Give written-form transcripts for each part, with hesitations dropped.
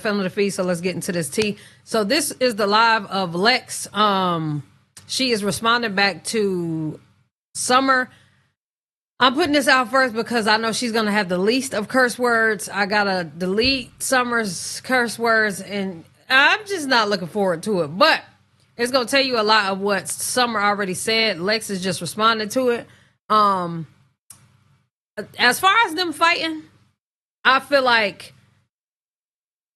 Family to feed, so let's get into this tea. So this is the live of Lex. She is responding back to Summer. I'm putting this out first because I know she's gonna have the least of curse words. I gotta delete Summer's curse words, and I'm just not looking forward to it. But it's gonna tell you a lot of what Summer already said. Lex is just responding to it. As far as them fighting, I feel like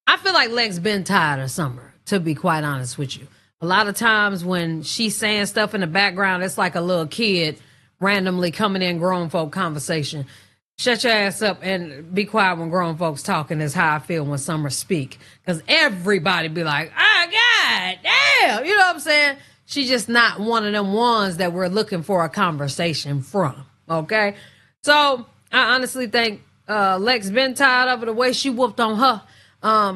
Lex been tired of Summer, to be quite honest with you. A lot of times when she's saying stuff in the background, it's like a little kid randomly coming in grown folk conversation. Shut your ass up and be quiet when grown folks talking is how I feel when Summer speak. Because everybody be like, oh, God, damn. You know what I'm saying? She's just not one of them ones that we're looking for a conversation from, okay? So I honestly think Lex been tired of it, the way she whooped on her.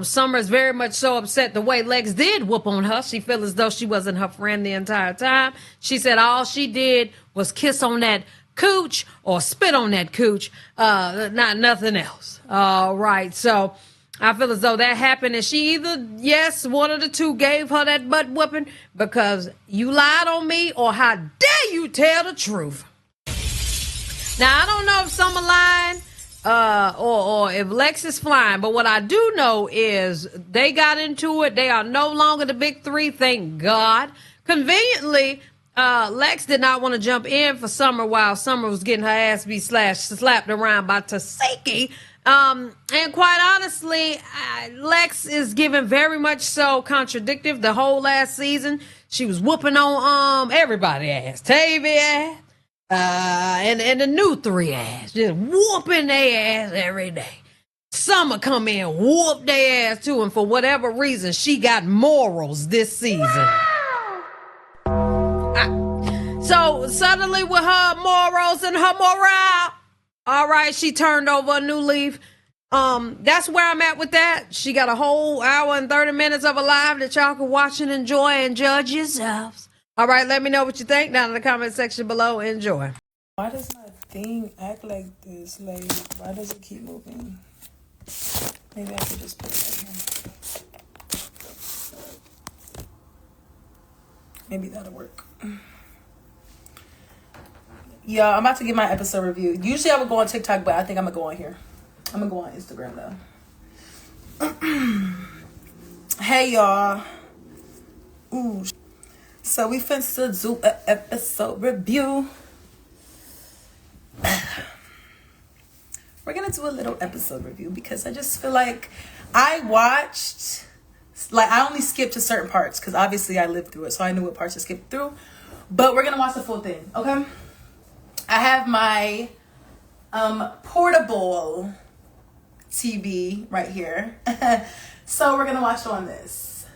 Summer's very much so upset the way Lex did whoop on her. She feels as though she wasn't her friend the entire time. She said all she did was kiss on that cooch or spit on that cooch, not nothing else. All right, so I feel as though that happened, and she either, yes, one of the two gave her that butt whooping because you lied on me, or how dare you tell the truth. Now, I don't know if Summer lying, or if Lex is flying, but what I do know is they got into it. They are no longer the big three, thank God. Conveniently, Lex did not want to jump in for Summer while Summer was getting her ass beat slapped around by Taseki. And quite honestly, Lex is giving very much so contradictive. The whole last season, she was whooping on everybody ass, Tavy ass. And the new three ass, just whooping their ass every day. Summer come in, whoop their ass too, and for whatever reason, she got morals this season. So suddenly with her morals and her morale, all right, she turned over a new leaf. That's where I'm at with that. She got a whole hour and 30 minutes of a live that y'all can watch and enjoy and judge yourselves. All right, let me know what you think down in the comment section below. Enjoy. Why does my thing act like this? Like, why does it keep moving? Maybe I could just put it right here. Maybe that'll work. Yeah, I'm about to get my episode review. Usually I would go on TikTok, but I think I'm going to go on here. I'm going to go on Instagram, though. Hey, y'all. Ooh. So we finna do an episode review. We're gonna do a little episode review because I just feel like I watched, like I only skipped to certain parts because obviously I lived through it, so I knew what parts to skip through. But we're gonna watch the full thing, okay? I have my portable TV right here. So we're gonna watch on this.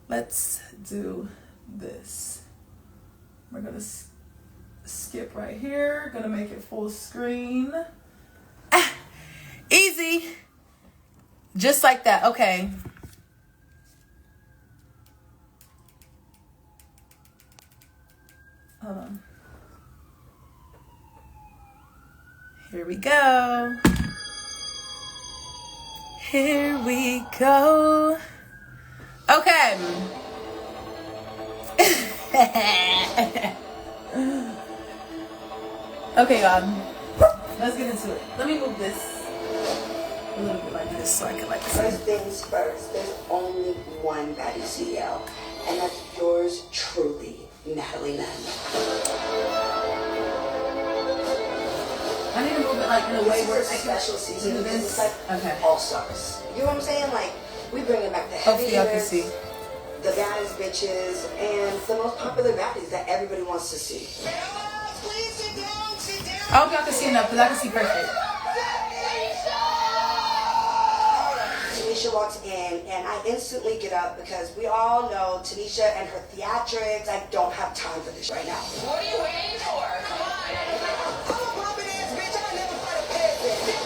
Let's do this. We're gonna skip right here. Gonna make it full screen. Easy. Just like that. Okay. Hold on. Here we go. Here we go. Okay. Okay, y'all. Let's get into it. Let me move this a little bit like this so I can like see. First things first, there's only one Baddie CL, and that's yours truly, Natalie Nunn. I need to move it like in a way where it's a special season. It's like okay. All Stars. You know what I'm saying? Like, we bringing back the heavy hopefully y'all can see. The baddest bitches, and the most popular baddies that everybody wants to see. I hope y'all can see enough because I can see perfect. Tanisha walks in, and I instantly get up because we all know Tanisha and her theatrics. I don't have time for this right now. What are you waiting for? Come on. I'm a poppin' ass bitch. I never fight a peasant.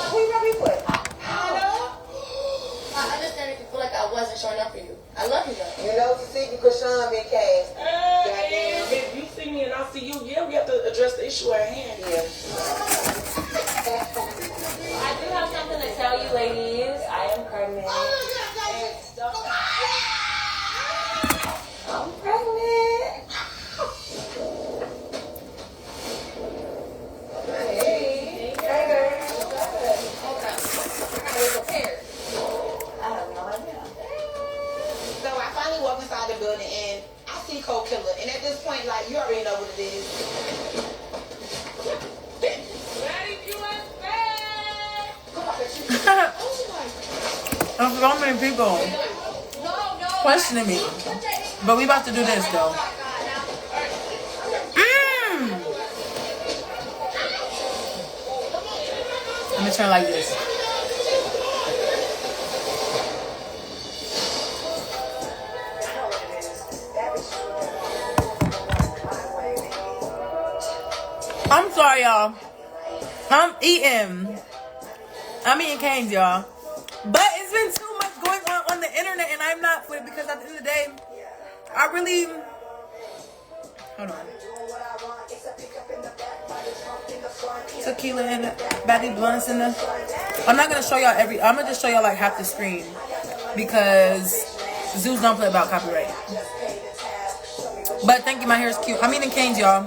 Who you ready for? I understand if you feel like I wasn't showing up for you. I love you though. You know, it's a secret because Sean been cast. And if you see me and I see you, yeah, we have to address the issue at hand. Yeah. I do have There's so many people questioning me. But we about to do this though. Let me turn like this. I'm sorry, y'all. I'm eating canes, y'all. But it's been too much going on the internet, and I'm not with it because at the end of the day, I really... Hold on. Tequila and Baddies blunts in the... I'm not going to show y'all I'm going to just show y'all like half the screen because zoos don't play about copyright. But thank you, my hair is cute. I'm eating canes, y'all.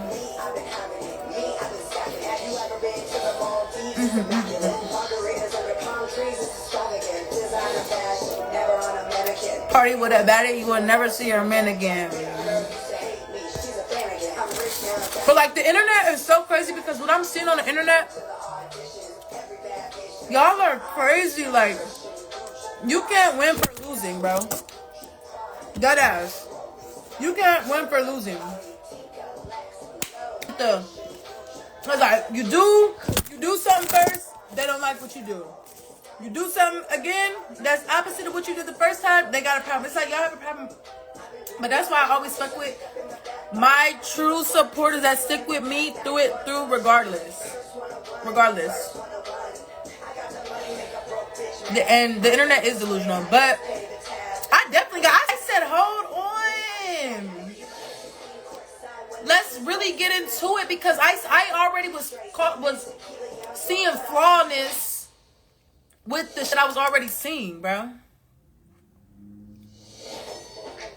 Party with a baddie, you will never see your man again. But like the internet is so crazy because what I'm seeing on the internet, y'all are crazy. Like you can't win for losing, bro. That ass. You can't win for losing. It's like you do something first, they don't like what you do. You do something again that's opposite of what you did the first time, they got a problem. It's like y'all have a problem. But that's why I always stuck with my true supporters that stick with me through regardless. And the internet is delusional, but I said hold on. Let's really get into it because I already was seeing flawness with the shit I was already seeing, bro.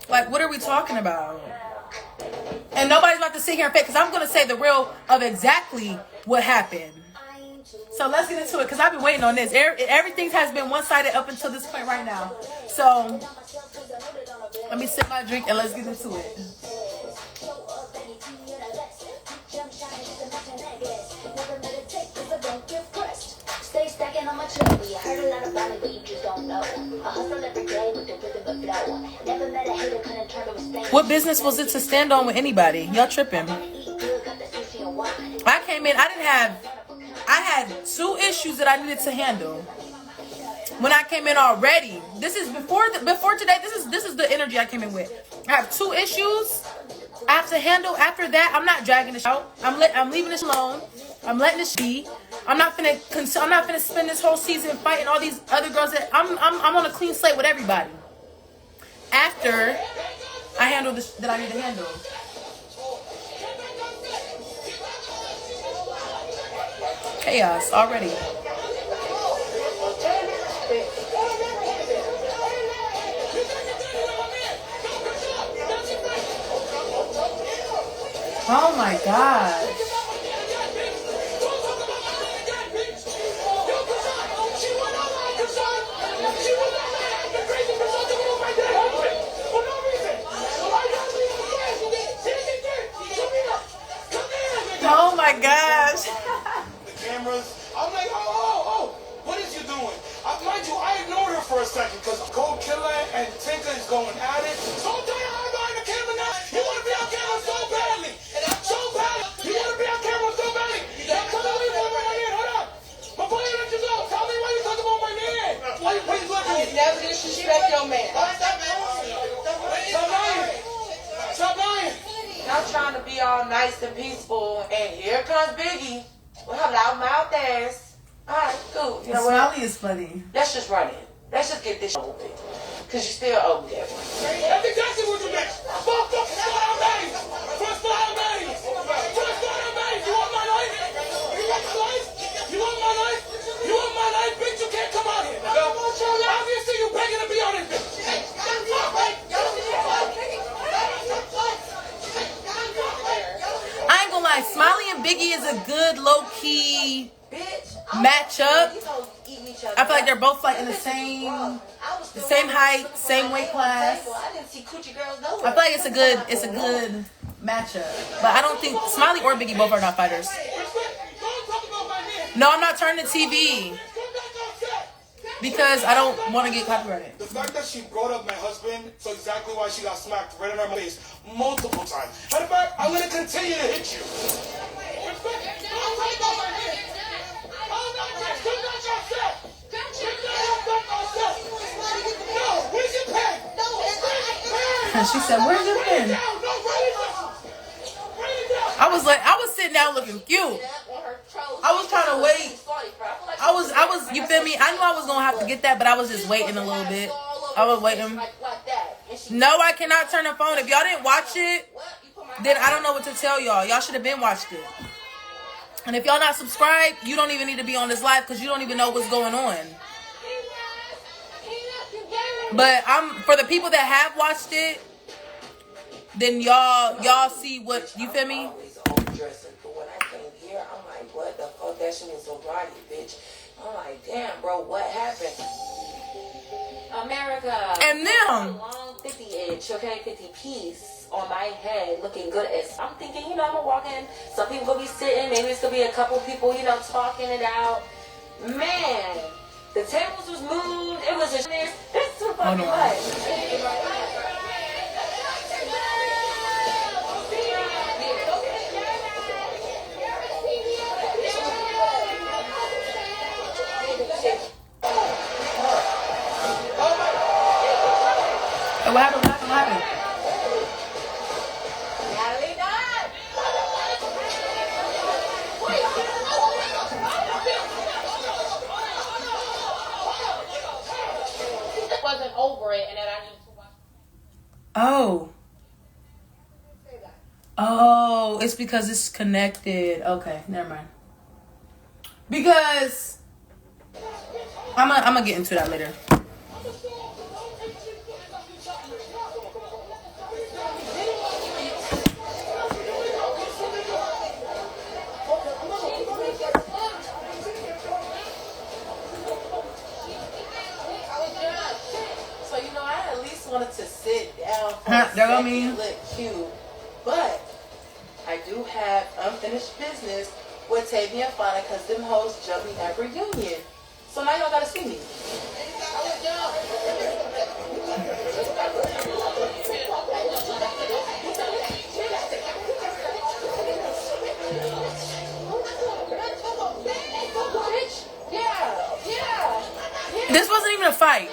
Like, what are we talking about? And nobody's about to sit here and fake, because I'm going to say the real of exactly what happened. So let's get into it, because I've been waiting on this. Everything has been one-sided up until this point right now. So let me sip my drink and let's get into it. Stay stacking on my chubby. I heard a lot about it, but you just don't know. I hustle every day with the rhythm of flow. Never met a hater, couldn't turn to a stain. What business was it to stand on with anybody? Y'all tripping. I came in, I had 2 issues that I needed to handle. When I came in already, this is before today, this is the energy I came in with. I have 2 issues I have to handle. After that, I'm not dragging this out. I'm leaving this alone. I'm letting this be. I'm not finna spend this whole season fighting all these other girls that I'm on a clean slate with everybody. After I handle this that I need to handle. Chaos already. Oh my God. Oh my gosh. The cameras. I'm like, oh, what is you doing? Mind you, I ignored her for a second because Cold Killer and Tinker is going at it. So I'm telling you, I'm behind the camera now. You want to be on camera so badly. So badly. You want to be on camera so badly. Now tell me why you talking about my man. Hold on. Before you let you go, tell me why you talking about my man. Why you looking at me? Never disrespect your man. Stop lying. Stop lying. I'm trying to be all nice and peaceful, and here comes Biggie with her loud mouth ass. Alright, cool. You know what? Smiley is funny. Let's just run it. Let's just get this over with. Because you still owe me that one. That's exactly what you did. First start Baddies. You want my life? You want my life? You want my life? You want my life, bitch? You can't come out here. Obviously, you begging to be on this bitch. I ain't gonna lie, Smiley and Biggie is a good low-key matchup. I feel like they're both like in the same height, same weight class. I feel like it's a good matchup. But I don't think Smiley or Biggie both are not fighters. No, I'm not turning the TV. because I don't want to get copyrighted. The fact that she brought up my husband is exactly why she got smacked right in her face multiple times. Matter of fact, I'm going to continue to hit you. She said, "Where's your pen?" I was sitting down looking cute. I was trying to wait. I was, you feel me? I knew I was gonna have to get that, but I was just waiting a little bit. I was waiting. No, I cannot turn the phone. If y'all didn't watch it, then I don't know what to tell y'all. Y'all should have been watched it. And if y'all not subscribed, you don't even need to be on this live because you don't even know what's going on. But for the people that have watched it, then y'all see what, you feel me? I'm like, what the fuck? That shit is so bloody, bitch. I'm like, damn, bro, what happened? America. And them. Long 50 inch, okay, 50 piece on my head, looking good as. I'm thinking, I'm gonna walk in. Some people gonna be sitting. Maybe it's gonna be a couple people, talking it out. Man, the tables was moved. It was just this too fucking much. What happened? Wasn't over it, and then I needed to watch. Oh, it's because it's connected. Okay, never mind. Because I'm gonna get into that later. Wanted to sit down for look cute, but I do have unfinished business with Tavy and Fauna because them hoes jumped me at reunion. So now y'all gotta see me. This wasn't even a fight.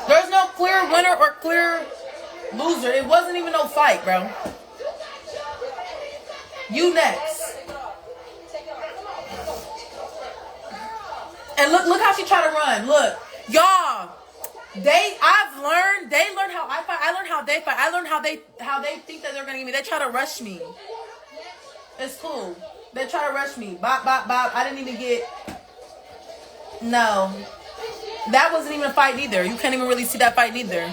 There's no clear winner or clear loser. It wasn't even no fight, bro. You next. And look how she tried to run. Look, y'all. They learned how I fight. I learned how they fight. I learned how they think that they're gonna get me. They try to rush me. It's cool. They try to rush me. Bop, bop, bop. I didn't even get. No. That wasn't even a fight either. You can't even really see that fight either.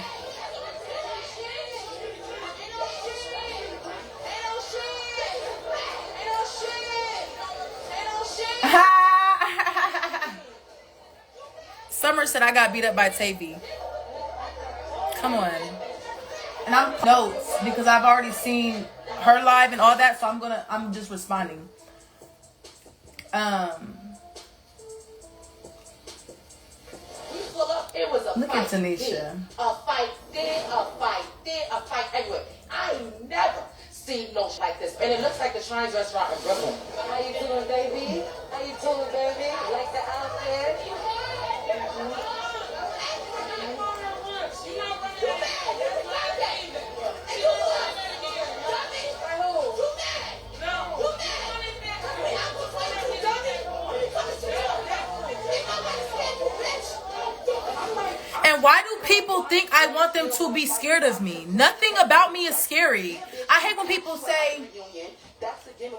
Summer said I got beat up by Tavy. Come on. And I'm notes because I've already seen her live and all that, so I'm just responding. It was a Look fight. at Tanisha. A fight everywhere. I ain't never seen no like this. And it looks like the Shrines restaurant in Brooklyn. How you doing, baby? How you doing, baby? Like the outfit? And why do people think I want them to be scared of me? Nothing about me is scary. I hate when people say,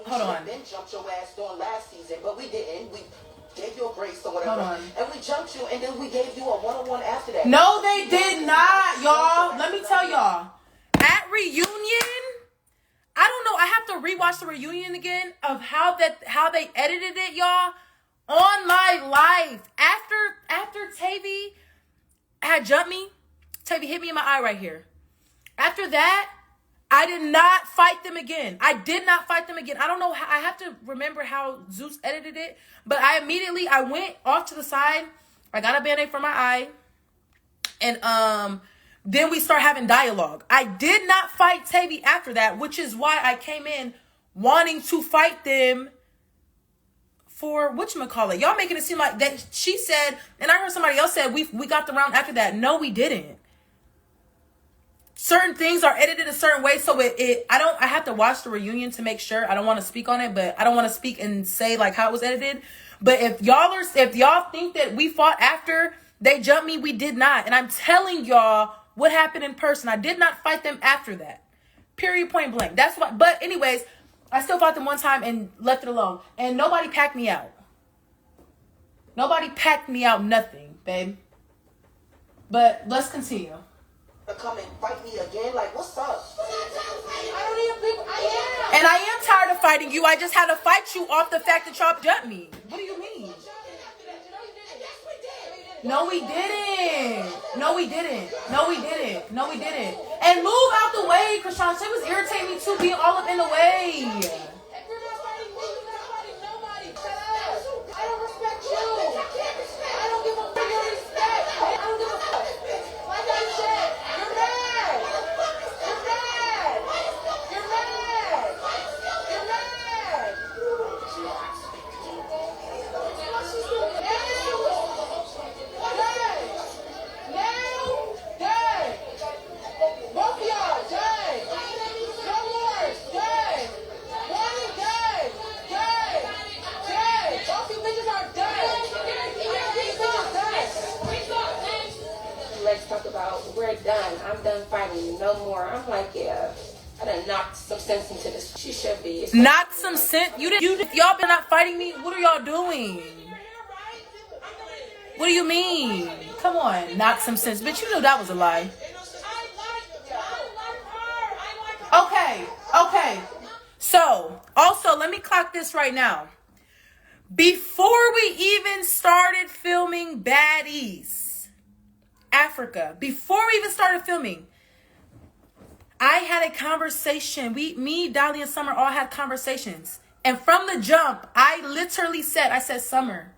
hold on. Jumped your ass during last season, but we didn't. We gave you a brace or whatever. Hold on. And we jumped you, and then we gave you a one-on-one after that. No, they did not, y'all. Let me tell y'all. At reunion, I don't know. I have to rewatch the reunion again of how they edited it, y'all. On my life, after Tavy had jumped me, Tavy hit me in my eye right here. After that, I did not fight them again. I did not fight them again. I don't know how. I have to remember how Zeus edited it, but I went off to the side. I got a Band-Aid for my eye. And then we start having dialogue. I did not fight Tavy after that, which is why I came in wanting to fight them for whatchamacallit. Y'all making it seem like that she said, and I heard somebody else said we got the round after that. No, we didn't. Certain things are edited a certain way, so I have to watch the reunion to make sure. I don't want to speak on it, but I don't want to speak and say like how it was edited. But if y'all think that we fought after they jumped me, we did not. And I'm telling y'all what happened in person. I did not fight them after that. Period, point blank. That's what. But anyways, I still fought them one time and left it alone. And nobody packed me out. Nobody packed me out, nothing, babe. But let's continue. Come and fight me again? Like, what's up? I don't even think I am. And I am tired of fighting you. I just had to fight you off the fact that y'all jumped me. What do you mean? No, we didn't. No, we didn't. No, we didn't. No, we didn't. And move out the way, Chrisean. She was irritating me too, being all up in the way. We're done. I'm done fighting you. No more. I'm like, yeah. I done knocked some sense into this. She should be. Knocked some sense? If y'all been not fighting me, what are y'all doing? What do you mean? Come on, knock some sense. Bitch, you knew that was a lie. Okay. So, also, let me clock this right now. Before we even started filming Baddies Africa, before we even started filming, I had a conversation. Me, Dolly, and Summer all had conversations. And from the jump, I literally said, Summer,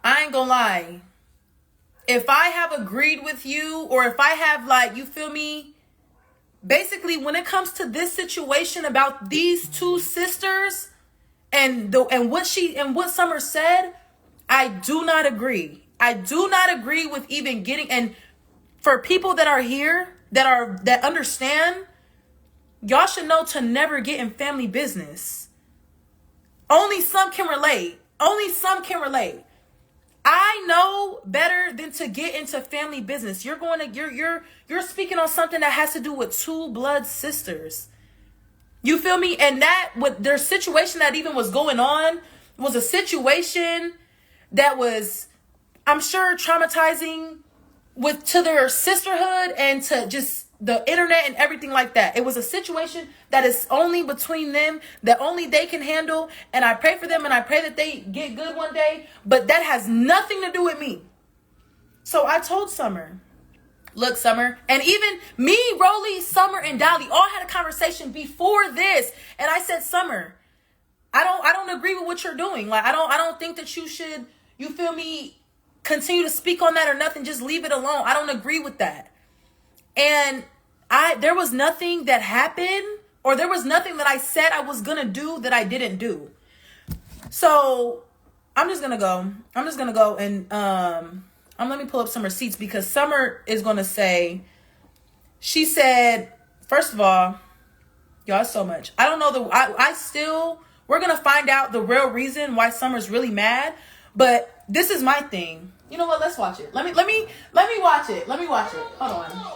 I ain't gonna lie. If I have agreed with you, or if I have, like, you feel me? Basically, when it comes to this situation about these two sisters and what Summer said, I do not agree. I do not agree with even getting, and for people that are here, that understand, y'all should know to never get in family business. Only some can relate. I know better than to get into family business. You're speaking on something that has to do with two blood sisters. You feel me? And that what their situation that even was going on was a situation that was, I'm sure, traumatizing to their sisterhood and to just the internet and everything like that. It was a situation that is only between them, that only they can handle. And I pray for them and I pray that they get good one day. But that has nothing to do with me. So I told Summer, look, Summer, and even me, Rolly, Summer, and Dolly all had a conversation before this. And I said, Summer, I don't agree with what you're doing. Like, I don't think that you should, you feel me, continue to speak on that or nothing. Just leave it alone. I don't agree with that. And there was nothing that happened, or there was nothing that I said I was going to do that I didn't do. So I'm just going to go and let me pull up some receipts, because Summer is going to say, she said, first of all, y'all, so much. I don't know we're going to find out the real reason why Summer's really mad, but this is my thing. You know what? Let's watch it. Let me watch it. Hold on.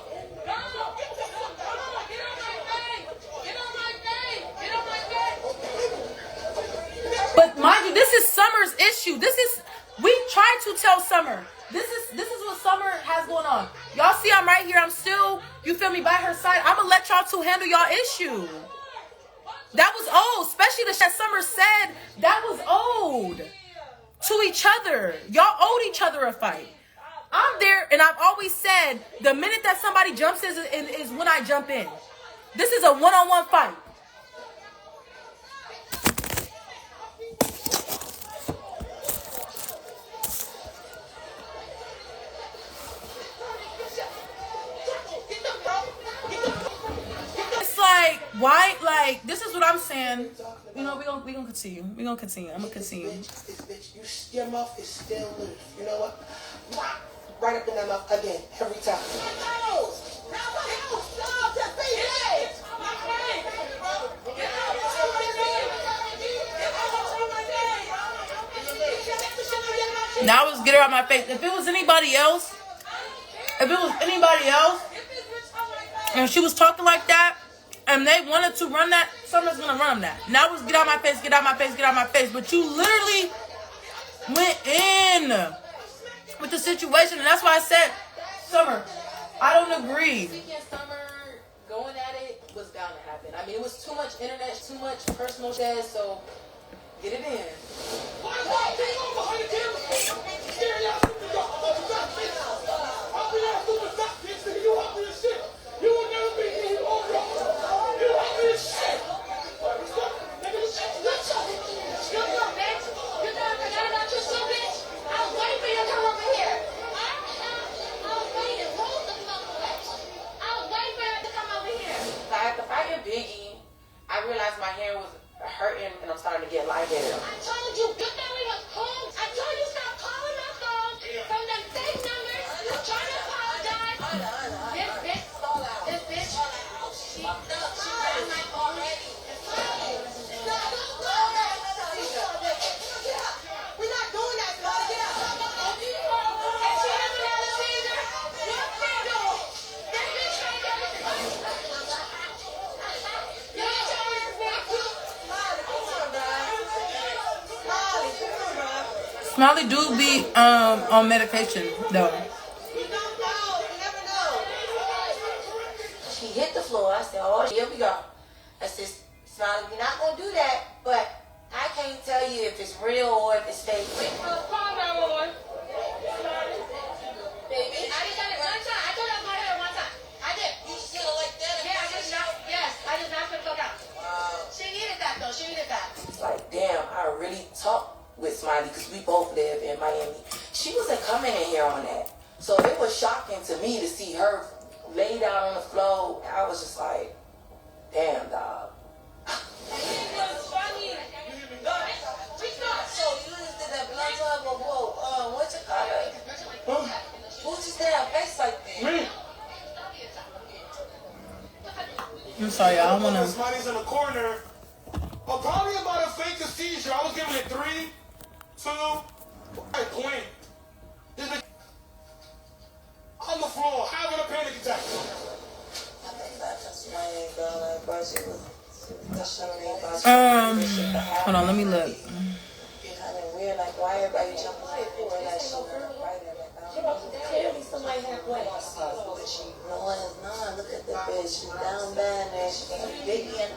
But mind you, this is Summer's issue. We tried to tell Summer. This is what Summer has going on. Y'all see I'm right here. I'm still, you feel me, by her side. I'm going to let y'all two handle y'all issue. That was old. Especially the shit Summer said. That was old. To each other. Y'all owed each other a fight. I'm there, and I've always said, the minute that somebody jumps is when I jump in. This is a one-on-one fight. why, like, this is what I'm saying. You know, we gonna continue. We gonna continue. I'm gonna continue. Bitch, your mouth is still loose. You know what? Right up in that mouth again, every time. Now let's get her out my face. If it was anybody else, and she was talking like that, and they wanted to run that, Summer's gonna run them that. Now let's get out my face, get out my face, get out my face. But you literally went in with the situation, and that's why I said, Summer, I don't agree. Summer going at it was bound to happen. I mean, it was too much internet, too much personal shit, so get it in. I realized my hair was hurting and I'm starting to get lightheaded. I told you, your family was home. I told you stop calling my phone from them fake numbers. I'm trying to apologize. This bitch, she got my phone ready. We're not doing that, girl. Get out. And she hasn't had a seizure. Your finger. That bitch ain't everything. Smiley do be on medication though. You don't know. You never know. She hit the floor. I said, oh, here we go. I said, Smiley, we're not going to do that, but I can't tell you if it's real or if it's fake. Calm down, woman. Baby, I just done it one time. I told her my hair one time. I did. you still like that? Yeah, I just knocked her the fuck out. She needed that though. She needed that. It's like, damn, I really talked with Smiley because we both live in Miami. She wasn't coming in here on that. So it was shocking to me to see her lay down on the floor. I was just like, damn, dog. It was funny. So you just did that blunt hug or whoa? What's it called? Who's just damn face like that? I'm sorry, I don't wanna. Smiley's in the corner. Probably about a fake seizure. I was giving it 3, 2, at point. This bitch on the floor, having a panic attack. Hold on, let me look. Weird, like why everybody jumping on the floor like she right at that. Clearly somebody had plans. No one is not. Look at the bitch. She's down bad and she's Biggie and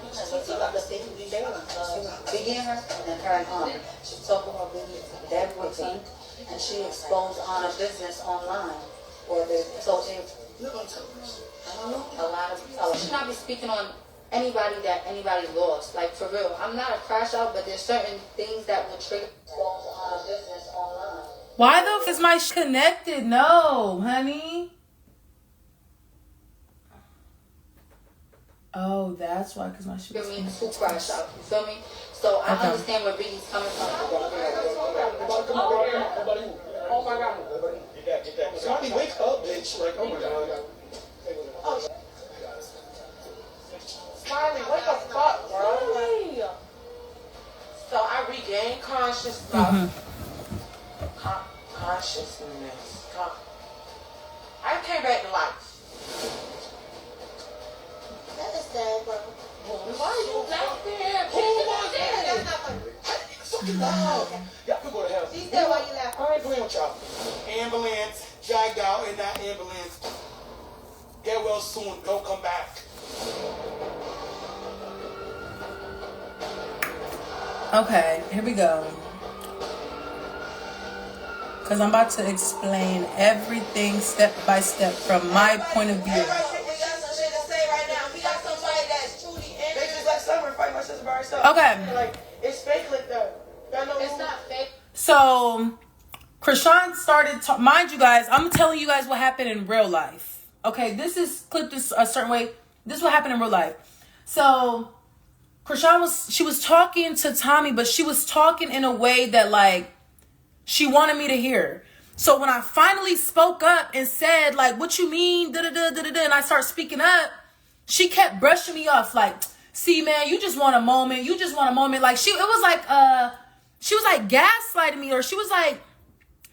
Biggie and her and then her and Arnold. She talking about Biggie that routine and she exposed on a business online. Or the so if I don't know, a lot of she not be speaking on anybody that anybody lost. Like for real. I'm not a crash out, but there's certain things that will trigger on a business online. Why the f is my connected? No, honey. Oh, that's why, because my shit was connected. Who crash out? You feel me? So I understand where Biggie's coming from. Oh my God. Get that. Somebody wake up, bitch. Like, oh my God. Smiley, what the fuck, bro? So I regained consciousness. Consciousness. I came back to life. That is sad, bro. Why are you down there? Who was that? Fucking loud. Y'all can go to hell. She said why you laugh. I ain't playing with y'all. Ambulance, dragged out in that ambulance. Get well soon. Don't come back. Okay, here we go. Because I'm about to explain everything step by step from my point of view. We got some shit to say right now. We got somebody that's truly in. Bitches like Summer fighting my sister by herself. Okay. Like, it's fake like that. Y'all know It's not fake. So, Chrisean started, mind you guys, I'm telling you guys what happened in real life. Okay, this is clipped this a certain way. This is what happened in real life. So Chrisean was talking to Tommy, but she was talking in a way that like she wanted me to hear. So when I finally spoke up and said like, what you mean, da-da-da-da-da, and I start speaking up, she kept brushing me off like, see man, you just want a moment. You just want a moment. Like she was like gaslighting me, or she was like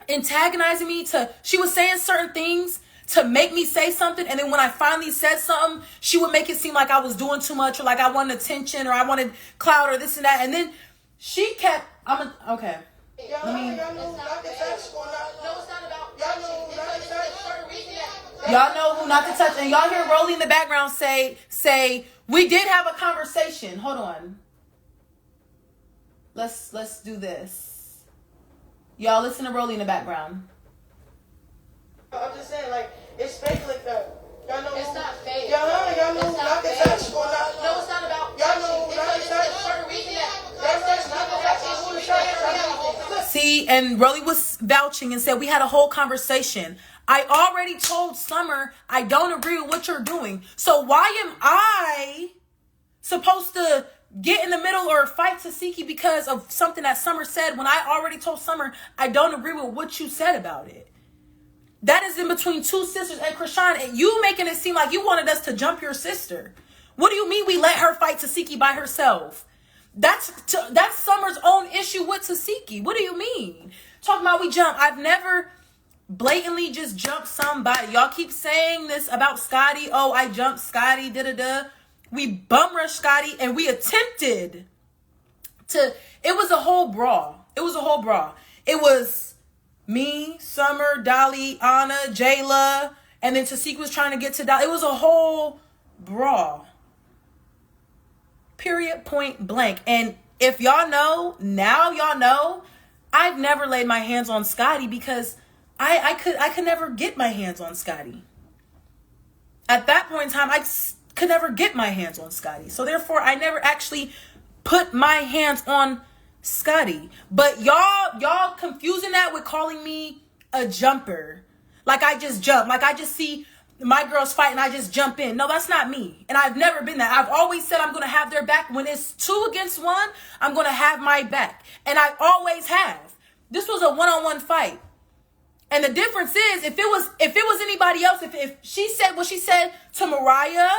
antagonizing me she was saying certain things to make me say something, and then when I finally said something, she would make it seem like I was doing too much, or like I wanted attention, or I wanted clout, or this and that. And then she kept, okay. Y'all know who not to touch, and y'all hear Rolly in the background say, we did have a conversation. Hold on. Let's do this. Y'all listen to Rolly in the background. I'm just saying, like, it's fake like that. Y'all know It's not fake. Y'all know who not to touch or not. No, it's not about Y'all know who not to touch. See, and Rolly was vouching and said we had a whole conversation. I already told Summer I don't agree with what you're doing. So why am I supposed to get in the middle or fight Tasiki because of something that Summer said when I already told Summer I don't agree with what you said about it? That is in between two sisters and Chrisean, and you making it seem like you wanted us to jump your sister. What do you mean we let her fight Tasiki by herself? That's Summer's own issue with Tasiki. What do you mean? Talking about we jump. I've never blatantly just jumped somebody. Y'all keep saying this about Scotty. Oh, I jumped Scotty, da-da-da. We bum rushed Scotty, and we attempted to, it was a whole brawl. It was me, Summer, Dolly, Anna, Jayla, and then Tasiki was trying to get to Dolly. It was a whole brawl. Period, point blank. And if y'all know, now y'all know, I've never laid my hands on Scotty because I could never get my hands on Scotty. At that point in time, I could never get my hands on Scotty. So therefore, I never actually put my hands on Scotty. But y'all confusing that with calling me a jumper. Like I just jump. Like I just see my girls fight and I just jump in. No, that's not me. And I've never been that. I've always said I'm going to have their back. When it's 2 against 1, I'm going to have my back. And I always have. This was a one-on-one fight. And the difference is, if it was anybody else, if she said what she said to Mariah,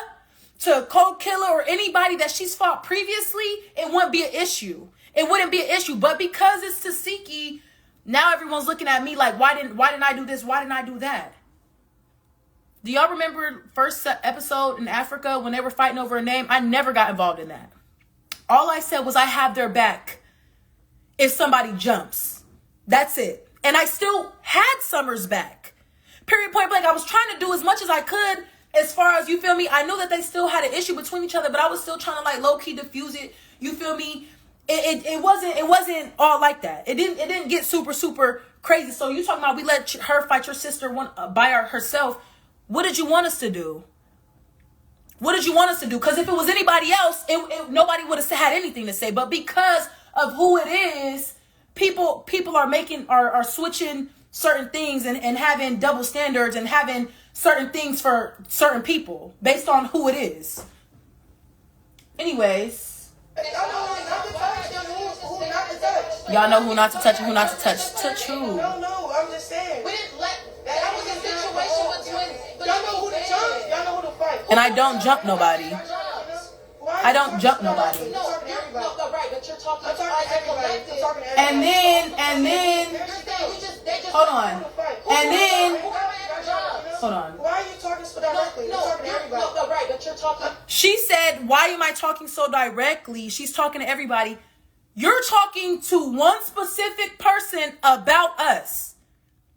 to Cold Killer, or anybody that she's fought previously, it wouldn't be an issue. It wouldn't be an issue. But because it's Tasiki, now everyone's looking at me like, why didn't I do this? Why didn't I do that? Do y'all remember first episode in Africa when they were fighting over a name? I never got involved in that. All I said was I have their back if somebody jumps. That's it. And I still had Summer's back. Period, point blank. I was trying to do as much as I could as far as, you feel me? I knew that they still had an issue between each other, but I was still trying to like low-key diffuse it. You feel me? It wasn't all like that. It didn't get super crazy. So you talking about we let her fight your sister by herself. What did you want us to do? What did you want us to do? Because if it was anybody else, nobody would have had anything to say. But because of who it is, people are switching certain things and having double standards and having certain things for certain people based on who it is. Anyways, y'all know who not to touch and who not to touch. Touch who? No, I'm just saying. We didn't let that was a situation between. Y'all know who to jump. Y'all know who to fight. And I don't jump nobody. I don't jump nobody. No, right, but you're talking I'm talking to everybody. I'm talking to everybody. And then, hold on. And then, hold on. Why are you talking so directly? You're talking to everybody. No, right, but you're talking. She said, why am I talking so directly? She's talking to everybody. You're talking to one specific person about us.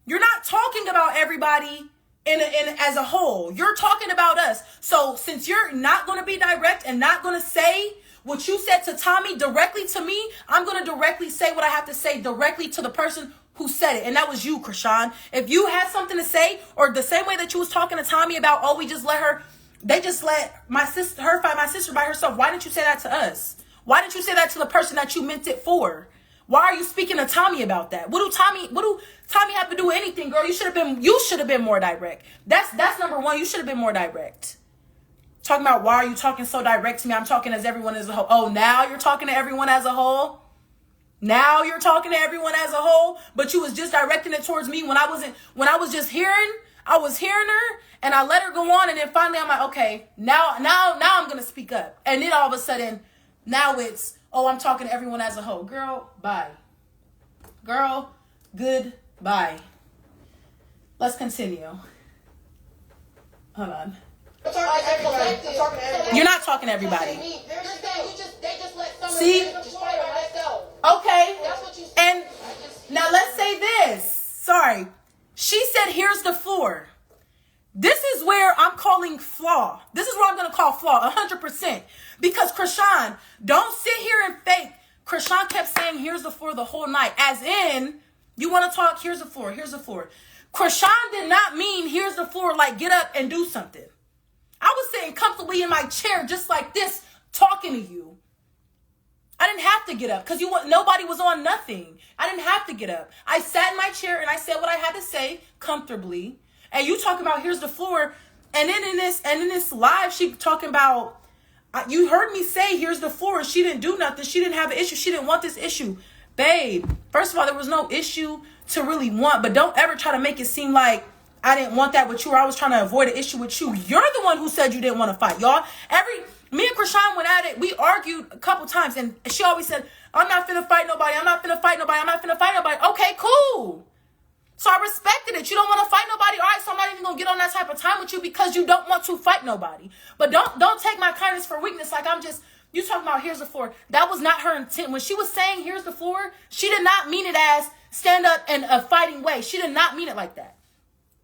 You're not talking about everybody in as a whole. You're talking about us. So since you're not going to be direct and not going to say what you said to Tommy directly to me, I'm going to directly say what I have to say directly to the person who said it. And that was you, Chrisean. If you had something to say, or the same way that you was talking to Tommy about, oh, they just let her fight my sister by herself. Why didn't you say that to us? Why didn't you say that to the person that you meant it for? Why are you speaking to Tommy about that? What do Tommy have to do with anything, girl? You should have been more direct. That's number one. You should have been more direct. Talking about, why are you talking so direct to me? I'm talking as everyone as a whole. Oh, now you're talking to everyone as a whole? Now you're talking to everyone as a whole, but you was just directing it towards me when I was just hearing, I was hearing her and I let her go on, and then finally I'm like, okay, now I'm going to speak up. And then all of a sudden, now it's, oh, I'm talking to everyone as a whole. Girl, bye. Girl, goodbye. Let's continue. Hold on. I'm talking to everybody. I'm talking to everybody. You're not talking to everybody. They just let Summer See? just fight her. Let's go. Okay. That's what you said. And now let's say this. Sorry. She said, here's the floor. This is where I'm calling flaw. This is what I'm going to call flaw, 100%. Because Chrisean, don't sit here and fake. Chrisean kept saying, here's the floor the whole night. As in, you want to talk, here's the floor, here's the floor. Chrisean did not mean, here's the floor, like get up and do something. I was sitting comfortably in my chair just like this, talking to you. I didn't have to get up because nobody was on nothing. I didn't have to get up. I sat in my chair and I said what I had to say comfortably. And you talking about here's the floor, and then in this live, she talking about, you heard me say here's the floor. She didn't do nothing. She didn't have an issue. She didn't want this issue, babe. First of all, there was no issue to really want, but don't ever try to make it seem like I didn't want that with you, or I was trying to avoid an issue with you. You're the one who said you didn't want to fight, y'all. Me and Chrisean went at it. We argued a couple times, and she always said, I'm not finna fight nobody. I'm not finna fight nobody. I'm not finna fight nobody. Okay, cool. So I respected it. You don't want to fight nobody. All right, so I'm not even going to get on that type of time with you because you don't want to fight nobody. But don't take my kindness for weakness. Like you talking about here's the floor. That was not her intent. When she was saying here's the floor, she did not mean it as stand up in a fighting way. She did not mean it like that.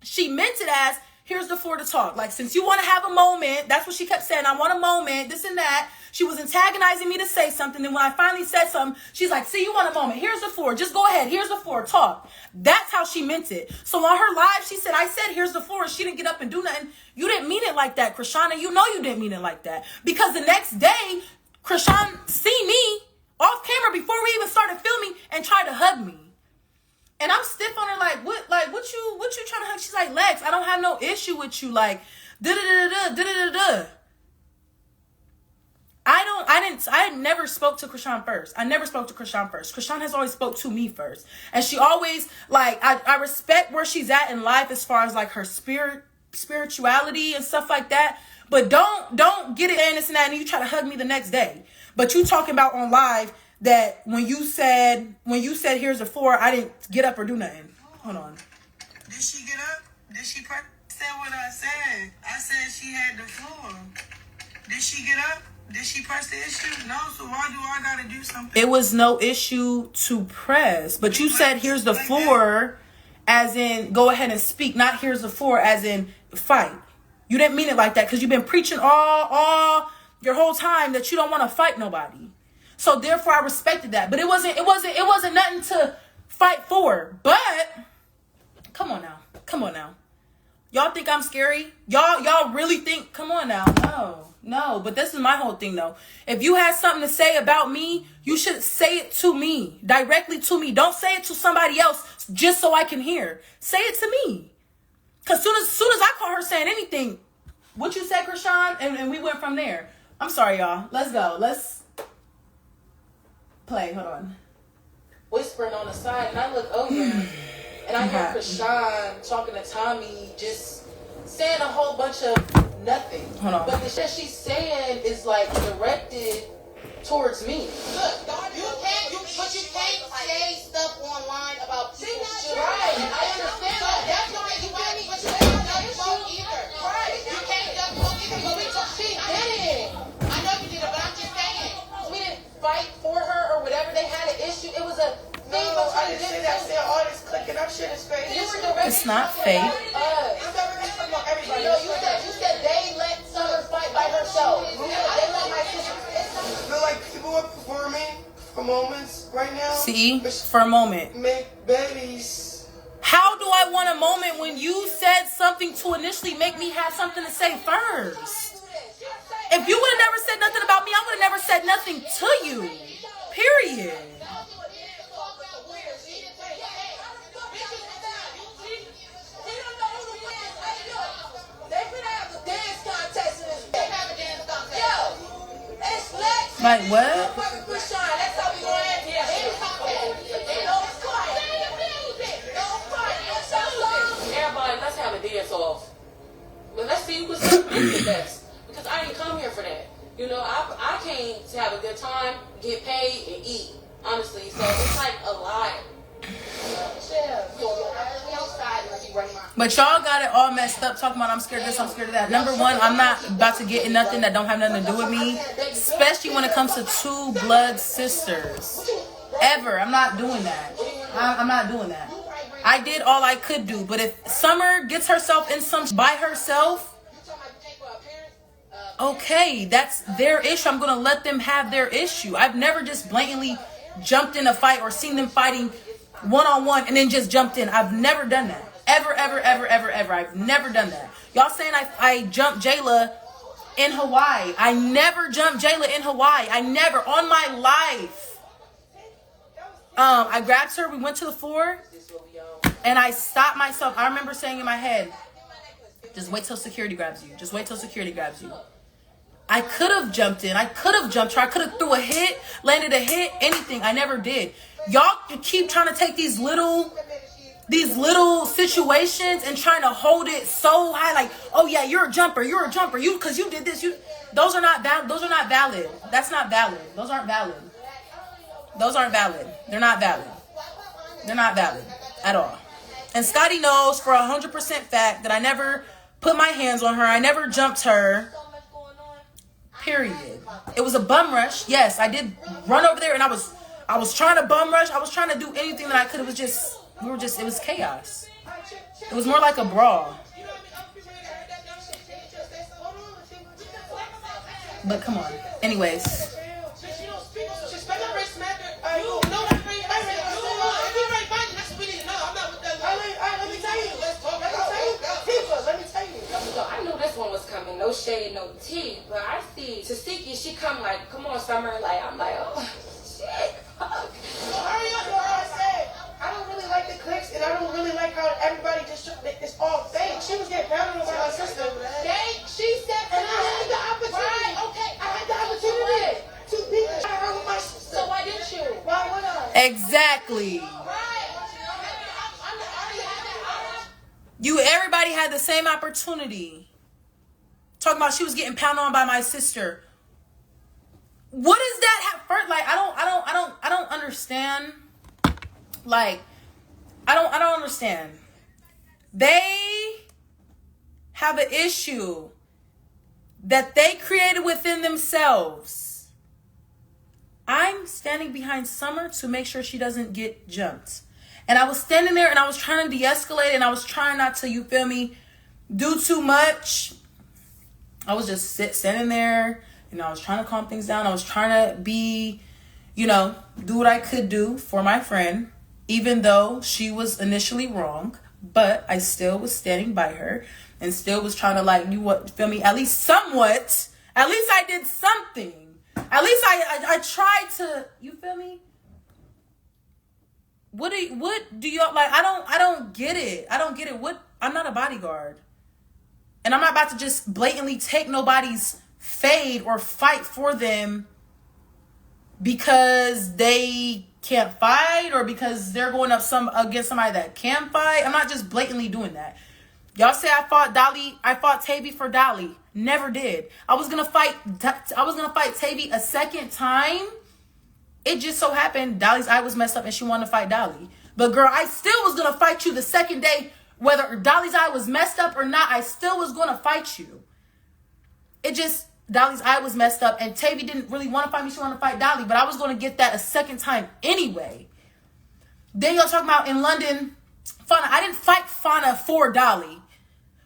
She meant it as here's the floor to talk. Like, since you want to have a moment, that's what she kept saying. I want a moment, this and that. She was antagonizing me to say something. And when I finally said something, she's like, see, you want a moment. Here's the floor. Just go ahead. Here's the floor. Talk. That's how she meant it. So on her live, she said, I said, here's the floor. And she didn't get up and do nothing. You didn't mean it like that, Chrisean. You know you didn't mean it like that. Because the next day, Chrisean see me off camera before we even started filming and tried to hug me. And I'm stiff on her, like, what you trying to hug? She's like, Lex, I don't have no issue with you. Like, da-da-da-da-da-da-da-da. I never spoke to Chrisean first. I never spoke to Chrisean first. Chrisean has always spoke to me first. And she always, like, I respect where she's at in life as far as, like, her spirituality and stuff like that. But don't get it in this and that and you try to hug me the next day. But you talking about on live that when you said here's the floor, I didn't get up or do nothing. Hold on. Did she get up? Did she say what I said? I said she had the floor. Did she get up? Did she press the issue? No, so why do I gotta do something? It was no issue to press, but you said here's the floor as in go ahead and speak, not here's the floor as in fight. You didn't mean it like that because you've been preaching all your whole time that you don't want to fight nobody. So therefore I respected that. But it wasn't nothing to fight for. But come on now. Y'all think I'm scary? Y'all really think, come on now. No. But this is my whole thing though. If you had something to say about me, you should say it to me, directly to me. Don't say it to somebody else just so I can hear. Say it to me. Cause soon as I caught her saying anything, what you said, Chrisean, and we went from there. I'm sorry, y'all. Let's go. Let's play. Hold on. Whispering on the side, and I look over, and I hear Chrisean talking to Tommy, just saying a whole bunch of nothing. Hold on. But the shit she's saying is like directed towards me. Look, but you can't say stuff online about people's children. Right, I understand that. That's why you feel me, but you can't just vote either. Right. You can't just vote either. But she did it. I know you did it, but I'm just saying. We didn't fight for her or whatever. They had an issue. It was a thing. No, I didn't say that. I said all this clicking up shit is fake. You were directing It's not something fake. about us. I'm never gonna talk about everybody. No, you said they let Summer fight by herself. They let my sister. I feel like people are performing for moments right now. See? For a moment. Make babies. How do I want a moment when you said something to initially make me have something to say first? If you would have never said nothing about me, I would have never said nothing to you. Period. They could have a dance contest in this. They have a Like what? Fucking Chrisean, that's how we gonna have to Everybody, let's have a dance off. But let's see who can sing the best. Because I ain't come here for that. You know, I came to have a good time, get paid, and eat. Honestly, so it's like a lot. But y'all got it all messed up talking about I'm scared of this, I'm scared of that. Number one, I'm not about to get in nothing that don't have nothing to do with me, especially when it comes to two blood sisters. Ever. I'm not doing that. I'm not doing that. I did all I could do, but if Summer gets herself in some by herself, okay, that's their issue. I'm going to let them have their issue. I've never just blatantly jumped in a fight or seen them fighting one-on-one and then just jumped in. I've never done that. Ever. I've never done that. Y'all saying I jumped Jayla in Hawaii. I never jumped Jayla in Hawaii. I never, on my life. I grabbed her. We went to the floor. And I stopped myself. I remember saying in my head, just wait till security grabs you. Just wait till security grabs you. I could have jumped in. I could have jumped her. I could have threw a hit, landed a hit, anything. I never did. Y'all keep trying to take these little situations and trying to hold it so high, like, oh yeah, you're a jumper. You because you did this. Those are not valid. That's not valid. Those aren't valid. They're not valid at all. And Scotty knows for 100% fact that I never put my hands on her. I never jumped her. Period. It was a bum rush. Yes, I did run over there and I was trying to bum rush. I was trying to do anything that I could. It was chaos. It was more like a brawl. But come on. Anyways. I knew this one was coming, no shade, no tea, but I see Tasiki, she come like, come on, Summer, like, I'm like, oh, shit, fuck. Hurry up, I said, I don't really like the clicks, and I don't really like how everybody just, it's all fake. She was getting pounded on by her sister. She said, and I had the opportunity. Okay, I had the opportunity to beat the shit out of my sister. So why didn't you? Why would I? Exactly. Everybody had the same opportunity. Talking about she was getting pounded on by my sister. What is that? First, like, I don't understand. Like, I don't understand. They have an issue that they created within themselves. I'm standing behind Summer to make sure she doesn't get jumped. And I was standing there and I was trying to de-escalate and I was trying not to, you feel me, do too much. I was just standing there and I was trying to calm things down. I was trying to be, do what I could do for my friend, even though she was initially wrong. But I still was standing by her and still was trying to, feel me, at least somewhat. At least I did something. At least I tried to, you feel me? What do y'all like? I don't get it. I'm not a bodyguard. And I'm not about to just blatantly take nobody's fade or fight for them because they can't fight or because they're going up against somebody that can fight. I'm not just blatantly doing that. Y'all say I fought Tavy for Dolly. Never did. I was gonna fight Tavy a second time. It just so happened Dolly's eye was messed up and she wanted to fight Dolly. But girl, I still was going to fight you the second day. Whether Dolly's eye was messed up or not, I still was going to fight you. It just, Dolly's eye was messed up and Tavy didn't really want to fight me. She wanted to fight Dolly. But I was going to get that a second time anyway. Then y'all talking about in London, Fauna. I didn't fight Fauna for Dolly.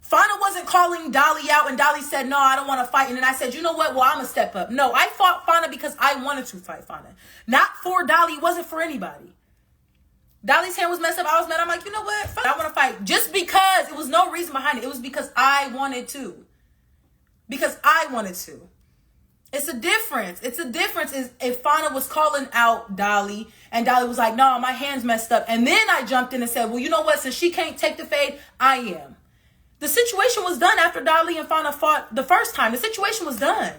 Fauna wasn't calling Dolly out and Dolly said, no, I don't want to fight. And then I said, you know what? Well, I'm going to step up. No, I fought Fauna because I wanted to fight Fauna. Not for Dolly. It wasn't for anybody. Dolly's hand was messed up. I was mad. I'm like, you know what? I want to fight. Just because. It was no reason behind it. It was because I wanted to. Because I wanted to. It's a difference. Is if Fauna was calling out Dolly and Dolly was like, no, my hand's messed up. And then I jumped in and said, well, you know what? Since she can't take the fade, I am. The situation was done after Dolly and Fauna fought the first time. The situation was done.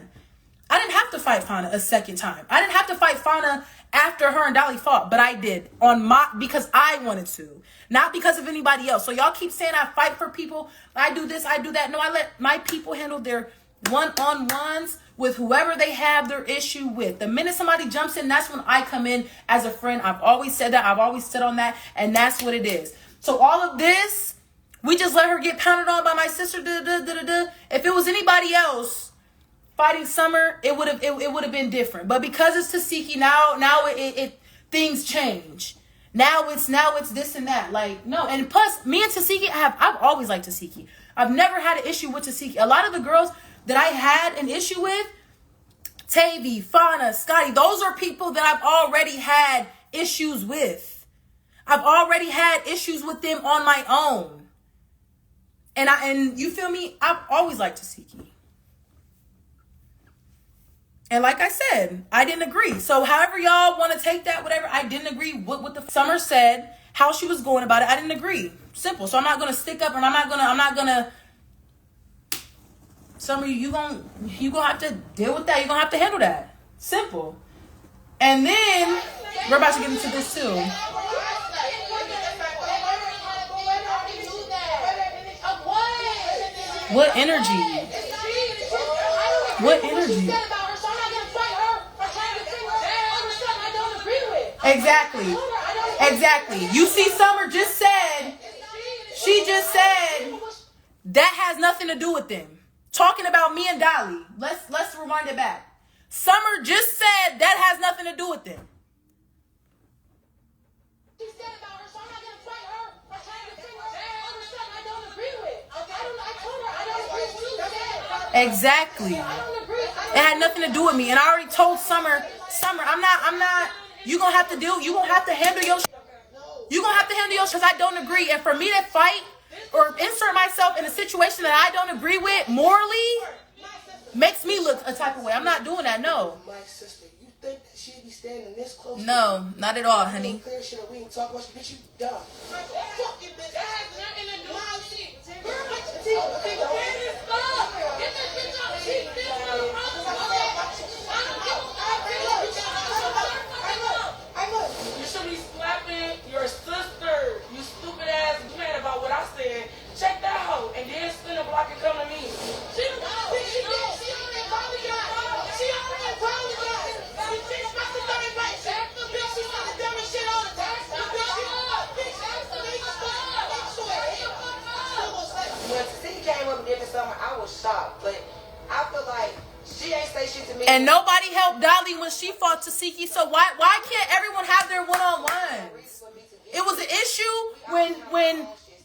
I didn't have to fight Fauna a second time. I didn't have to fight Fauna after her and Dolly fought, but I did because I wanted to, not because of anybody else. So y'all keep saying I fight for people, I do this, I do that. No, I let my people handle their one-on-ones with whoever they have their issue with. The minute somebody jumps in, that's when I come in as a friend. I've always said that. I've always stood on that, and that's what it is. So all of this, we just let her get pounded on by my sister. If it was anybody else fighting Summer, it would have been different. But because it's Tasiki, now it things change. Now it's this and that. Like, no, and plus me and Tasiki, I've always liked Tasiki. I've never had an issue with Tasiki. A lot of the girls that I had an issue with, Tavy, Fauna, Scotty, those are people that I've already had issues with. I've already had issues with them on my own. And you feel me? I've always liked Tasiki. And like I said, I didn't agree. So however y'all want to take that, whatever, I didn't agree with what the Summer said, how she was going about it. I didn't agree. Simple. So I'm not going to stick up, and I'm not going to Summer, you gonna have to deal with that. You're going to have to handle that. Simple. And then we're about to get into this too. What energy? What energy? Exactly. You see, Summer just said, she just said that has nothing to do with them. Talking about me and Dolly. Let's rewind it back. Summer just said that has nothing to do with them. She said about her, so I'm not gonna fight her. I tried to figure out other stuff I don't agree with. I told her I don't agree with what you said. Exactly. I don't agree. It had nothing to do with me. And I already told Summer, I'm not, you're going to have to handle your because I don't agree. And for me to fight or insert myself in a situation that I don't agree with morally makes me look a type of way. I'm not doing that, no. My sister, you think that she'd be standing this close? No, not at all, honey. Clear shit that we can talk about, bitch, you dumb. Fucking bitch. That has nothing to do with me. Girl, like, see, get this stuff. Get this bitch out. She's still in the You should be slapping your sister, you stupid ass man, about what I said. Check that hoe and then spin a block and come to me. She already apologized. She expects to come and right. The bitch, she's not the dumbest shit all the time. The bitch, When Tasiki came up and did this summer, I was shocked, but I feel like she ain't say shit to me. And nobody helped Dolly when she fought Tasiki. So why can't everyone have their one-on-ones? It was an issue when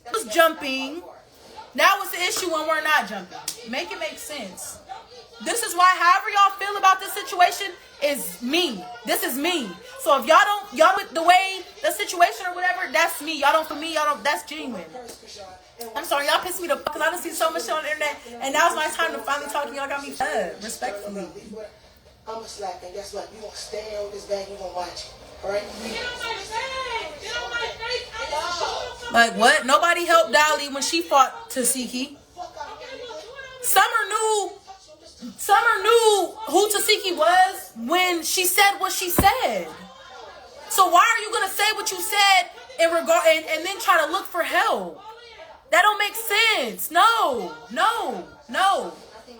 it was jumping. Now it's an issue when we're not jumping. Make it make sense. This is why, however y'all feel about this situation is me. This is me. So if y'all with the way the situation or whatever, that's me. Y'all don't, for me, y'all don't, that's genuine. I'm sorry, y'all pissed me the fuck because I done seen so much shit on the internet, and now's my time to finally talk to y'all. Got me respectfully. I'm a slap, and guess what? You gonna stay on this bag, you gonna watch it. Alright? get on my face. Get on my face. I just showed up. Like what? Nobody helped Dolly when she fought Tasiki. Summer knew who Tasiki was when she said what she said. So why are you gonna say what you said and then try to look for help? That don't make sense. No.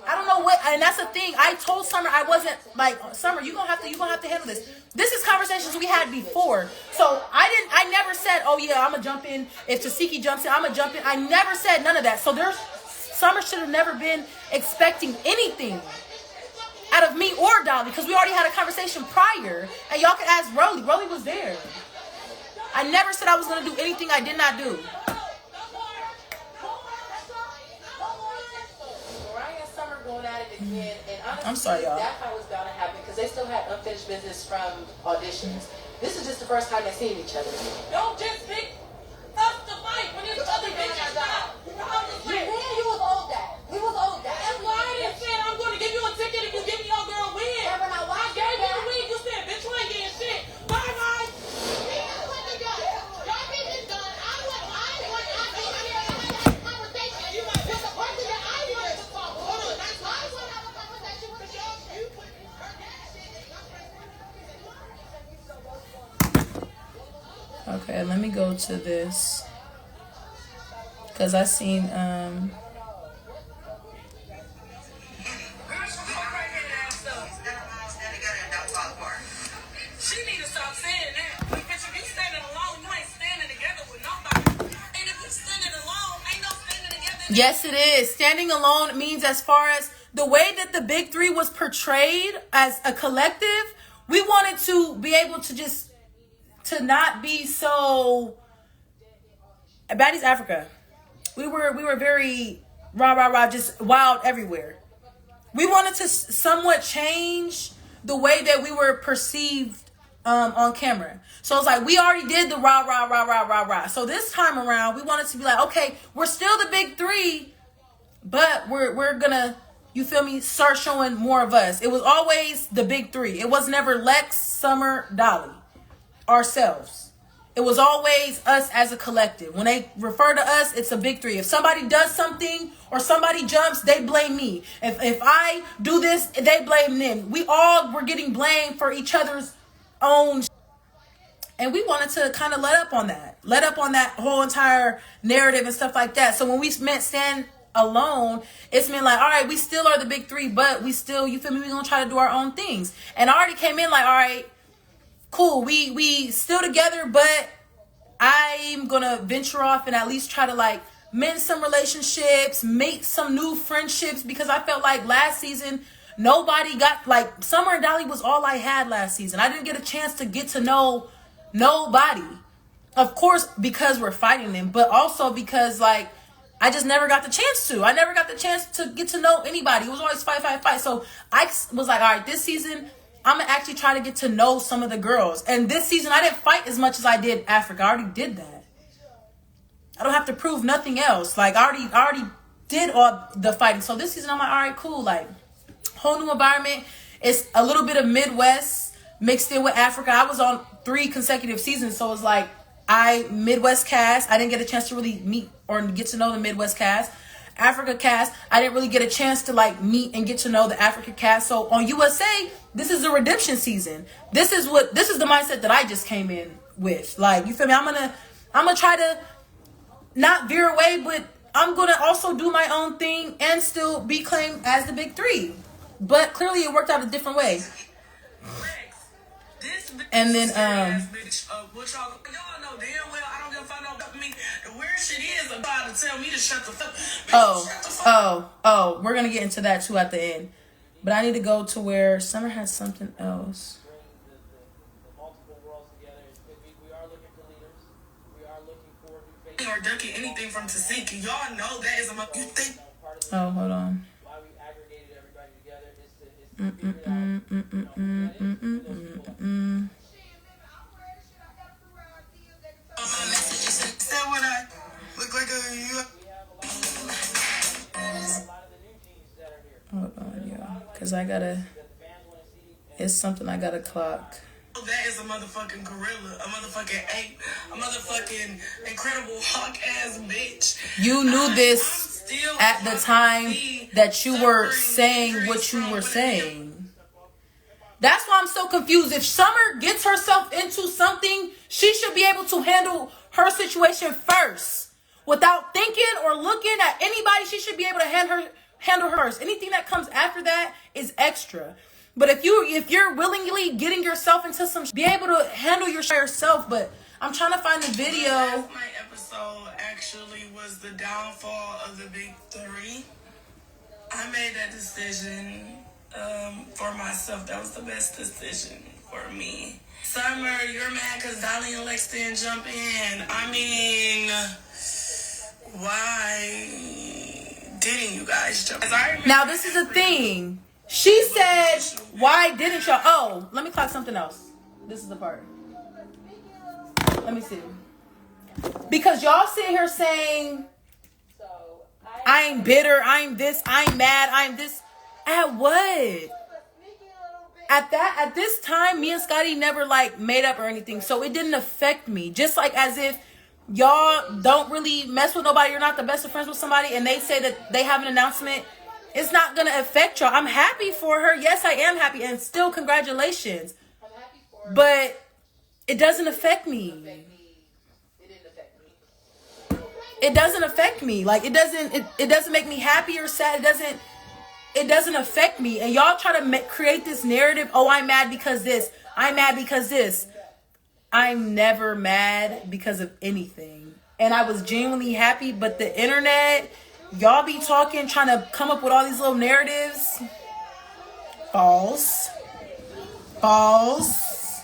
I don't know what, and that's the thing. I told Summer I wasn't like, Summer, you're gonna have to handle this. This is conversations we had before. So I never said, oh yeah, I'm gonna jump in. If Tasiki jumps in, I'm gonna jump in. I never said none of that. So Summer should have never been expecting anything out of me or Dolly, because we already had a conversation prior, and y'all can ask Rolly. Rolly was there. I never said I was gonna do anything I did not do. Going at it again, and honestly, I'm sorry, y'all. That fight was bound to happen because they still had unfinished business from auditions. This is just the first time they've seen each other. Don't just pick us to fight when there's other bitches out. You was owed that. We was owed that. That's why I didn't say I'm going to give you a ticket if you give me your girl win. Yeah, but now why I gave you the win. You said, bitch, you ain't getting shit. Bye. go to this because I seen She need to stop saying that. Because if you standing alone, you ain't standing together with nobody. And if you standing alone, ain't no standing together. Yes, it is. Standing alone means, as far as the way that the big three was portrayed as a collective, we wanted to be able to just to not be so Baddies Africa. We were very rah rah rah, just wild everywhere. We wanted to somewhat change the way that we were perceived on camera. So it's like we already did the rah rah rah rah rah rah. So this time around, we wanted to be like, okay, we're still the big three, but we're gonna, you feel me, start showing more of us. It was always the big three. It was never Lex, Summer, Dolly, ourselves. It was always us as a collective. When they refer to us, it's a big three. If somebody does something or somebody jumps, they blame me. If I do this, they blame them. We all were getting blamed for each other's own. And we wanted to kind of let up on that whole entire narrative and stuff like that. So when we meant stand alone, it's meant like, all right, we still are the big three, but we still, you feel me, we're going to try to do our own things. And I already came in like, all right, cool, we still together, but I'm gonna venture off and at least try to like mend some relationships, make some new friendships, because I felt like last season nobody got, like, Summer and Dolly was all I had last season. I didn't get a chance to get to know nobody. Of course, because we're fighting them, but also because like I just never got the chance to. I never got the chance to get to know anybody. It was always fight, fight, fight. So I was like, all right, this season I'm going to actually try to get to know some of the girls. And this season, I didn't fight as much as I did Africa. I already did that. I don't have to prove nothing else. Like, I already did all the fighting. So this season, I'm like, all right, cool. Like, whole new environment. It's a little bit of Midwest mixed in with Africa. I was on 3 consecutive seasons. So it's like, Midwest cast. I didn't get a chance to really meet or get to know the Midwest cast. Africa cast, I didn't really get a chance to like meet and get to know the Africa cast. So on USA, this is the redemption season. This is the mindset that I just came in with. Like, you feel me? I'm gonna try to not veer away, but I'm gonna also do my own thing and still be claimed as the big three. But clearly it worked out a different way. And then what y'all know damn well I don't give a fuck about me. The weird shit is about to tell me to shut the fuck. Oh, we're gonna get into that too at the end. But I need to go to where Summer has something else. Or ducking anything from Tasiki. Y'all know that is a you think. Oh, hold on. Said when I look like a Hold on, y'all, because it's something I gotta clock. That is a motherfucking gorilla, a motherfucking ape, a motherfucking incredible hawk ass bitch. You knew this at the time that you were saying what you were saying. That's why I'm so confused. If Summer gets herself into something, she should be able to handle her situation first. Without thinking or looking at anybody, she should be able to handle her first. Anything that comes after that is extra. But if you're willingly getting yourself into some, be able to handle yourself. But I'm trying to find the video. Last night episode actually was the downfall of the big three. I made that decision for myself. That was the best decision for me. Summer, you're mad because Dolly and Lex didn't jump in. I mean, why didn't you guys jump in? Now, this is the thing. She said, why didn't y'all? Oh, let me clock something else. This is the part. Let me see. Because y'all sit here saying, I'm bitter, I'm this, I'm mad, I'm this. At what? At this time, me and Scotty never like made up or anything. So it didn't affect me. Just like as if y'all don't really mess with nobody, you're not the best of friends with somebody, and they say that they have an announcement, it's not going to affect y'all. I'm happy for her. Yes, I am happy. And still, congratulations. But it doesn't affect me. it doesn't affect me. Like it doesn't make me happy or sad. It doesn't affect me. And y'all try to create this narrative. Oh, I'm mad because this. I'm mad because this. I'm never mad because of anything. And I was genuinely happy. But the internet, y'all be talking, trying to come up with all these little narratives. False. False.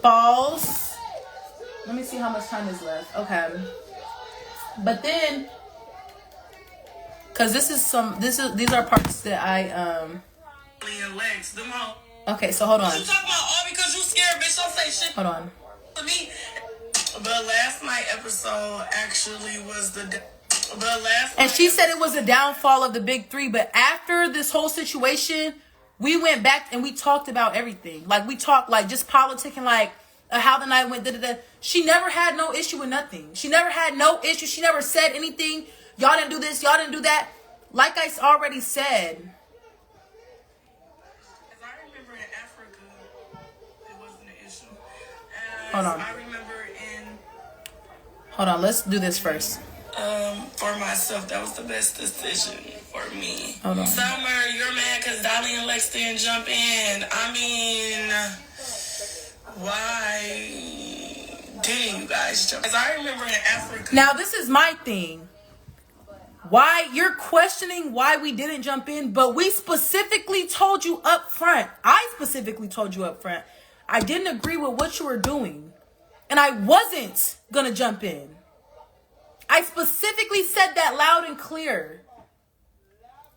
False. Let me see how much time is left. Okay. But then, because these are parts that I Lex, them all. Okay, so hold on. You talking about all because you scared, bitch? Don't say shit. Hold on. To me. But last night episode actually was And she said it was a downfall of the big three. But after this whole situation, we went back and we talked about everything. Like we talked like just politicking, like how the night went. She never had no issue with nothing. She never had no issue. She never said anything. Y'all didn't do this. Y'all didn't do that. Like I already said. As I remember in Africa, it wasn't an issue. Hold on. I remember Hold on. Let's do this first. For myself, that was the best decision for me. Hold on. Summer, you're mad because Dolly and Lex didn't jump in. I mean, why didn't you guys jump? As I remember in Africa. Now, this is my thing. Why you're questioning why we didn't jump in, but we specifically told you up front. I specifically told you up front. I didn't agree with what you were doing. And I wasn't going to jump in. I specifically said that loud and clear.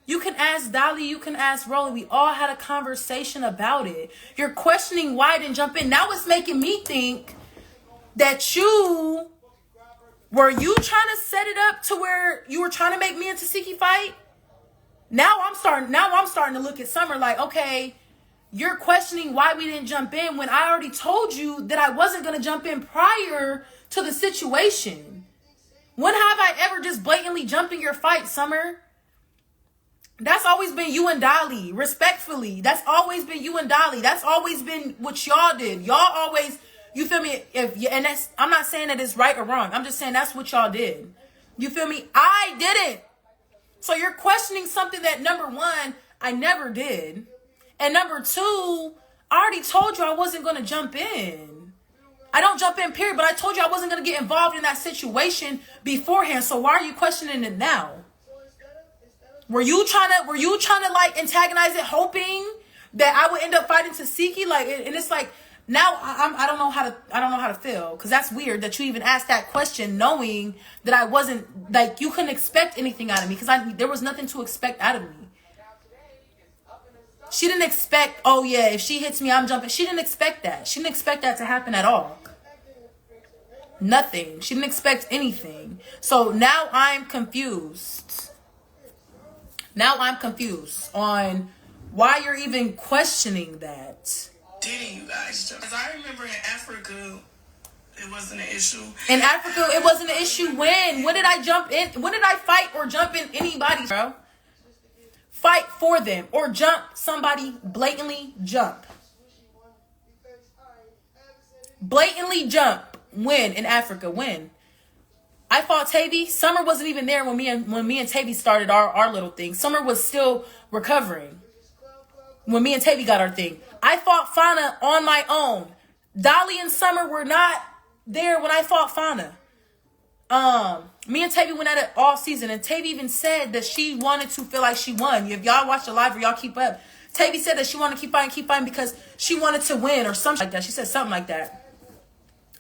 You can ask Dolly, you can ask Rolly. We all had a conversation about it. You're questioning why I didn't jump in. Now it's making me think that were you trying to set it up to where you were trying to make me and Tasiki fight? Now I'm starting to look at Summer like, okay, you're questioning why we didn't jump in when I already told you that I wasn't going to jump in prior to the situation. When have I ever just blatantly jumped in your fight, Summer? That's always been you and Dolly, respectfully. That's always been you and Dolly. That's always been what y'all did. Y'all always, you feel me? And that's, I'm not saying that it's right or wrong. I'm just saying that's what y'all did. You feel me? I didn't. So you're questioning something that, number one, I never did. And number two, I already told you I wasn't going to jump in. I don't jump in, period. But I told you I wasn't going to get involved in that situation beforehand. So why are you questioning it now? Were you trying to like antagonize it, hoping that I would end up fighting Tasiki? Like, and it's like now I don't know how to feel, because that's weird that you even asked that question, knowing that I wasn't, like, you couldn't expect anything out of me, because there was nothing to expect out of me. She didn't expect, oh yeah, if she hits me, I'm jumping. She didn't expect that. She didn't expect that to happen at all. Nothing. She didn't expect anything. So now I'm confused. Now I'm confused on why you're even questioning that. Didn't you guys jump? Because I remember in Africa, it wasn't an issue. In Africa, it wasn't an issue when? When did I jump in? When did I fight or jump in anybody's, bro? Fight for them or jump somebody, blatantly jump. Blatantly jump. When? In Africa, when? I fought Tavi. Summer wasn't even there when me and Tavi started our little thing. Summer was still recovering when me and Tavi got our thing. I fought Fauna on my own. Dolly and Summer were not there when I fought Fauna. Me and Tavi went at it all season, and Tavi even said that she wanted to feel like she won. If y'all watch the live or y'all keep up, Tavi said that she wanted to keep fighting because she wanted to win or something like that. She said something like that.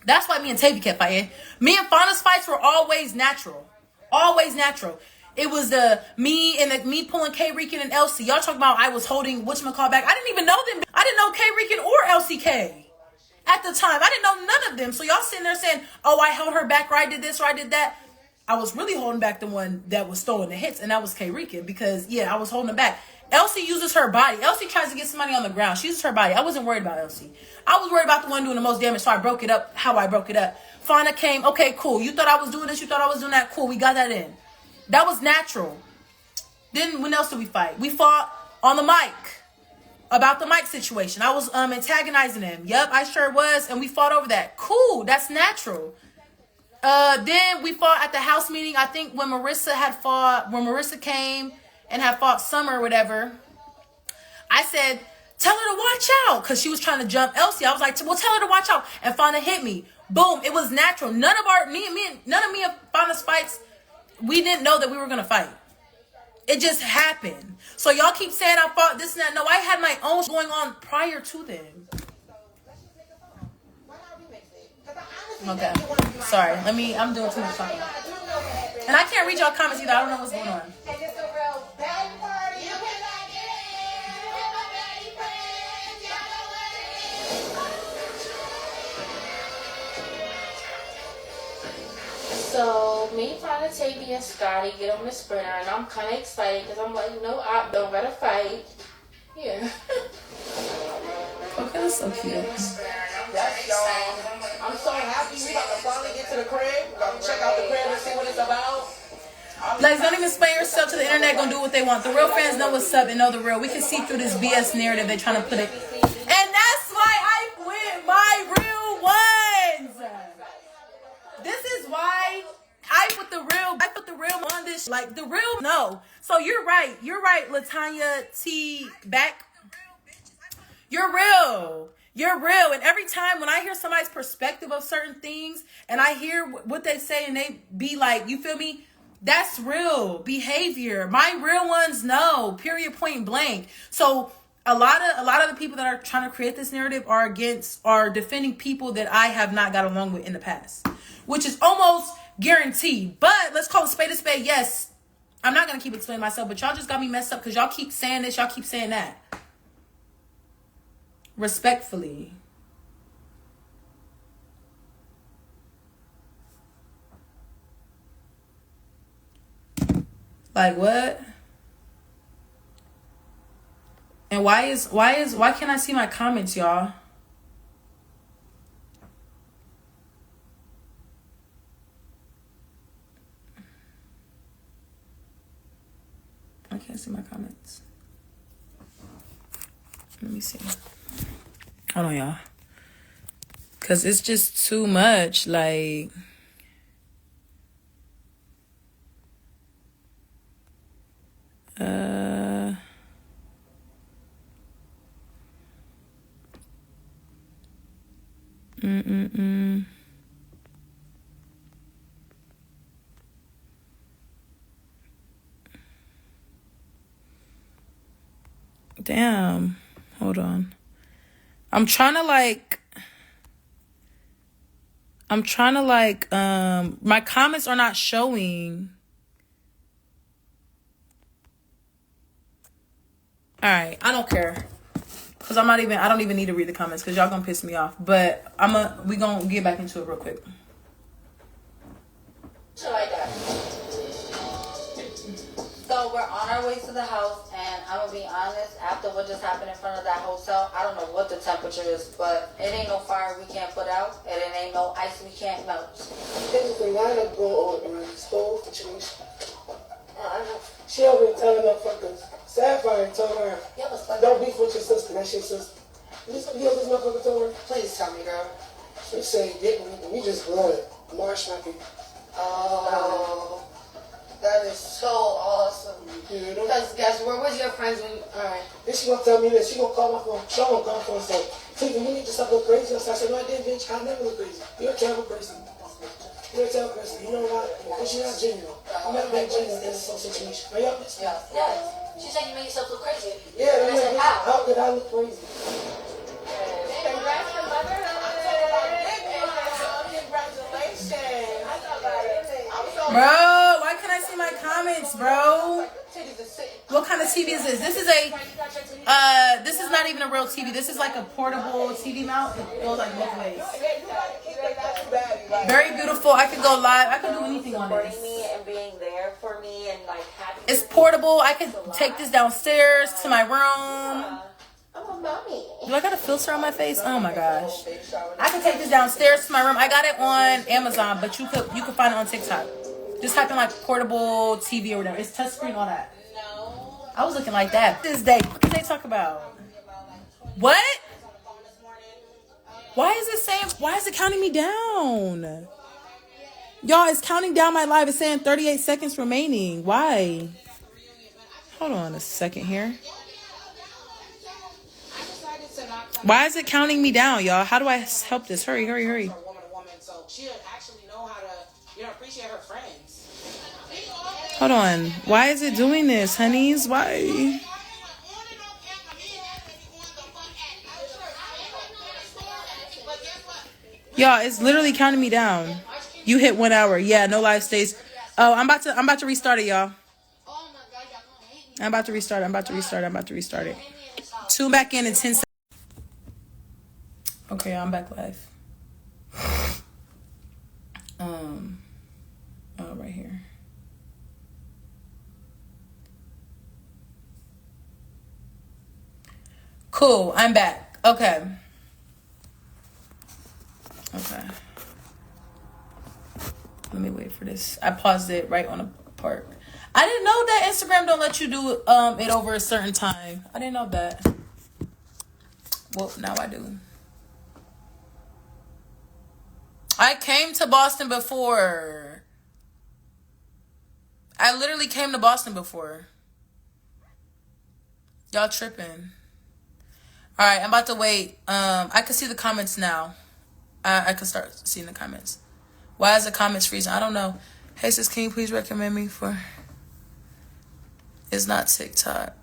That's why me and Tavi kept fighting. Me and Fauna's fights were always natural. Always natural. It was me pulling K Rican and Elsie. Y'all talking about I was holding whatchamacallit back. I didn't even know them. I didn't know K Rican or LCK at the time. I didn't know none of them. So y'all sitting there saying, oh, I held her back or I did this or I did that. I was really holding back the one that was throwing the hits, and that was K Rican, because yeah, I was holding it back. Elsie uses her body. Elsie tries to get somebody on the ground. She uses her body. I wasn't worried about Elsie. I was worried about the one doing the most damage, so I broke it up how I broke it up. Fauna came. Okay, cool. You thought I was doing this. You thought I was doing that. Cool. We got that in. That was natural. Then when else did we fight? We fought on the mic. About the mic situation. I was antagonizing him. Yep, I sure was. And we fought over that. Cool. That's natural. Then we fought at the house meeting. I think when Marissa came and had fought Summer or whatever, I said, tell her to watch out, because she was trying to jump Elsie. I was like, well, tell her to watch out. And Fauna hit me. Boom. It was natural. None of me and Fauna's fights, we didn't know that we were going to fight. It just happened. So y'all keep saying I fought this and that. No, I had my own going on prior to them. Okay. Sorry. I'm doing too much talking. And I can't read y'all comments either. I don't know what's going on. So me, Fauna, Tavy, and Scotty get on the sprinter, and I'm kind of excited because I'm like, no, I don't gotta fight. Yeah. Okay, that's so cute. That's y'all. I'm so happy we about to finally get to the crib. We're about to check out the crib and see what it's about. Like, don't even explain yourself to the internet. Gonna do what they want. The real fans know what's up and know the real. We can see through this BS narrative they're trying to put it. And that's why I with my real ones. This is why I put the real on this. Like, the real, no. So you're right, Latanya T. Back. You're real. And every time when I hear somebody's perspective of certain things and I hear what they say and they be like, you feel me? That's real behavior. My real ones know, period, point blank. So a lot of the people that are trying to create this narrative are defending people that I have not got along with in the past, which is almost guaranteed. But let's call a spade a spade. Yes, I'm not going to keep explaining myself, but y'all just got me messed up because y'all keep saying this, y'all keep saying that. Respectfully. Like, what? And why can't I see my comments, y'all? I can't see my comments. Let me see. Hold on, y'all. Cause it's just too much, like. Damn. Hold on. I'm trying to my comments are not showing. All right, I don't care. Cause I don't even need to read the comments because y'all gonna piss me off. But we gonna get back into it real quick. Like that. So we're on our way to the house, and I'm gonna be honest, after what just happened in front of that hotel, I don't know what the temperature is, but it ain't no fire we can't put out, and it ain't no ice we can't melt. There's a lot of going on around this whole situation. She over here telling motherfuckers, Sapphire told her, don't beef with your sister, that's your sister. You know this motherfucker told her? Please tell me, girl. She said, we just blood, marshmallow. Oh, that is so awesome. Because guess where was your friends when? Alright. Then she gonna tell me this. She gonna call my phone. She gonna call my phone and say, "Tika, you need to stop going crazy." So I said, "No, I didn't, bitch. I never look crazy. You're a terrible person. You're a terrible person. You know why? Because you're not genuine. I'm not being genuine in this whole situation." Are y'all listening? Yes. She said you made yourself look crazy. Yeah. I said, how did I look crazy? Congrats to motherhood. Bro, why can't I see my comments, bro? What kind of TV is this? This is this is not even a real TV. This is like a portable TV mount. It goes like both ways. Very beautiful. I could go live. I could do anything on this. And being there for me and like having. It's portable. I could take this downstairs to my room. I'm a mommy. Do I got a filter on my face? Oh my gosh. I can take this downstairs to my room. I got it on Amazon, but you could find it on TikTok. Just type in like portable TV or whatever. It's touchscreen, all that. No. I was looking like that this day. What did they talk about? What? Why is it counting me down? Y'all, it's counting down my live. It's saying 38 seconds remaining. Why? Hold on a second here. Why is it counting me down, y'all? How do I help this? Hurry, hurry, hurry. So she'll actually know how to, appreciate her friends. Hold on. Why is it doing this, honeys? Why? Y'all, it's literally counting me down. You hit 1 hour. Yeah, no live stays. Oh, I'm about to restart it, y'all. I'm about to restart it. Tune back in 10 seconds. Okay, I'm back live. Oh, right here. Cool, I'm back. Okay. Let me wait for this. I paused it right on a part. I didn't know that Instagram don't let you do it over a certain time. I didn't know that. Well, now I do. I came to Boston before. I literally came to Boston before. Y'all tripping. Alright, I'm about to wait. I can see the comments now. I can start seeing the comments. Why is the comments freezing? I don't know. Hey sis, can you please recommend me for... It's not TikTok.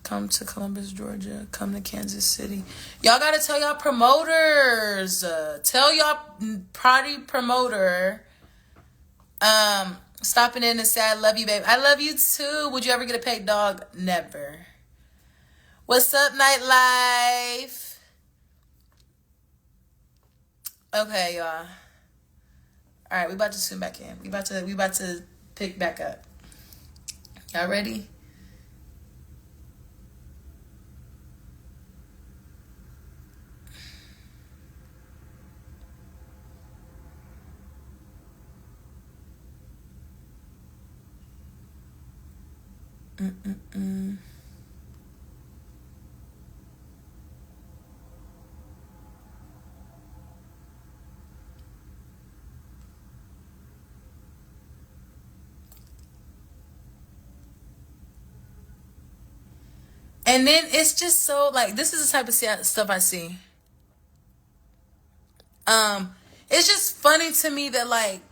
Come to Columbus, Georgia. Come to Kansas City. Y'all gotta tell y'all promoters. Tell y'all party promoter. Stopping in and say I love you, babe. I love you too. Would you ever get a paid dog? Never. What's up, nightlife? Okay, y'all. All right, we about to tune back in. We about to pick back up. Y'all ready? And then it's just so, like, this is the type of stuff I see. It's just funny to me that, like,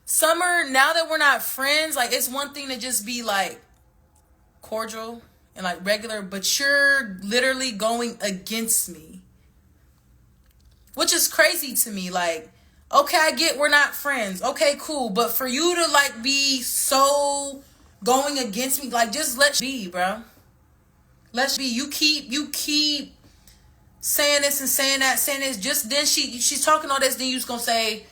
Summer, now that we're not friends, like, it's one thing to just be, like, cordial and, like, regular, but you're literally going against me. Which is crazy to me. Like, okay, I get we're not friends. Okay, cool. But for you to, like, be so going against me, like, just let be, bro. Let's be. You keep saying this and saying that, saying this. Just then she's talking all this. Then you just gonna say,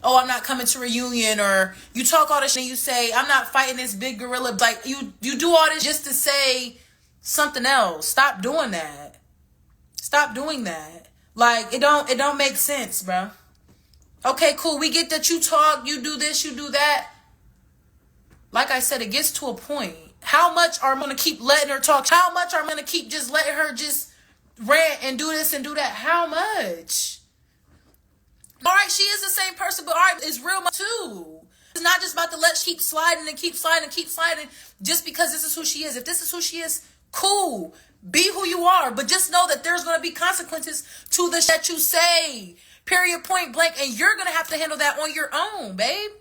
"Oh, I'm not coming to reunion," or you talk all this and you say, "I'm not fighting this big gorilla." Like you do all this just to say something else. Stop doing that. Stop doing that. Like it don't make sense, bro. Okay, cool. We get that you talk, you do this, you do that. Like I said, it gets to a point. How much are we going to keep letting her talk? How much are we going to keep just letting her just rant and do this and do that? How much? All right, she is the same person, but all right, it's real much too. It's not just about to let keep sliding and keep sliding and keep sliding just because this is who she is. If this is who she is, cool. Be who you are, but just know that there's going to be consequences to the shit that you say. Period, point blank, and you're going to have to handle that on your own, babe.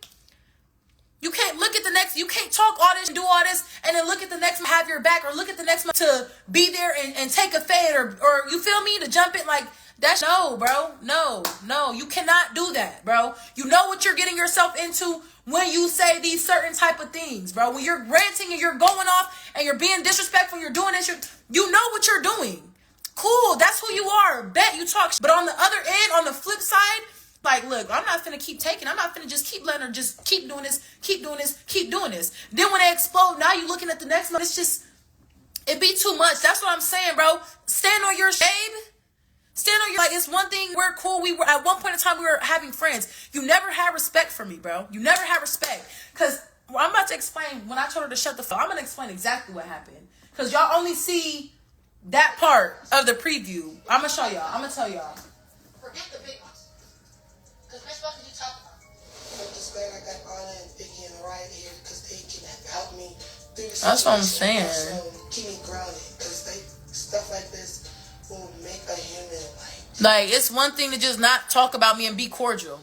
You can't look at the next, you can't talk all this and do all this and then look at the next one, have your back, or look at the next one to be there and take a fade or you feel me, to jump in like, that's, no, bro, no, you cannot do that, bro. You know what you're getting yourself into when you say these certain type of things, bro. When you're ranting and you're going off and you're being disrespectful, you're doing this, you know what you're doing. Cool, that's who you are. Bet you talk, but on the other end, on the flip side, like, look, I'm not finna keep taking. I'm not finna just keep letting her just keep doing this, keep doing this, keep doing this. Then when they explode, now you looking at the next one. It's just, it be too much. That's what I'm saying, bro. Stand on your shade. Stand on your, like, it's one thing, we're cool. We were, at one point in time, we were having friends. You never had respect for me, bro. You never had respect. Because I'm about to explain, when I told her to shut the fuck, I'm going to explain exactly what happened. Because y'all only see that part of the preview. I'm going to show y'all. I'm going to tell y'all. Forget the big ones. Because bitch, what could you talk about? I'm just glad I got Anna and Vicky and Mariah here because they can help me through the situation. That's what I'm saying. Also keep me grounded because stuff like this will make a human like it's one thing to just not talk about me and be cordial.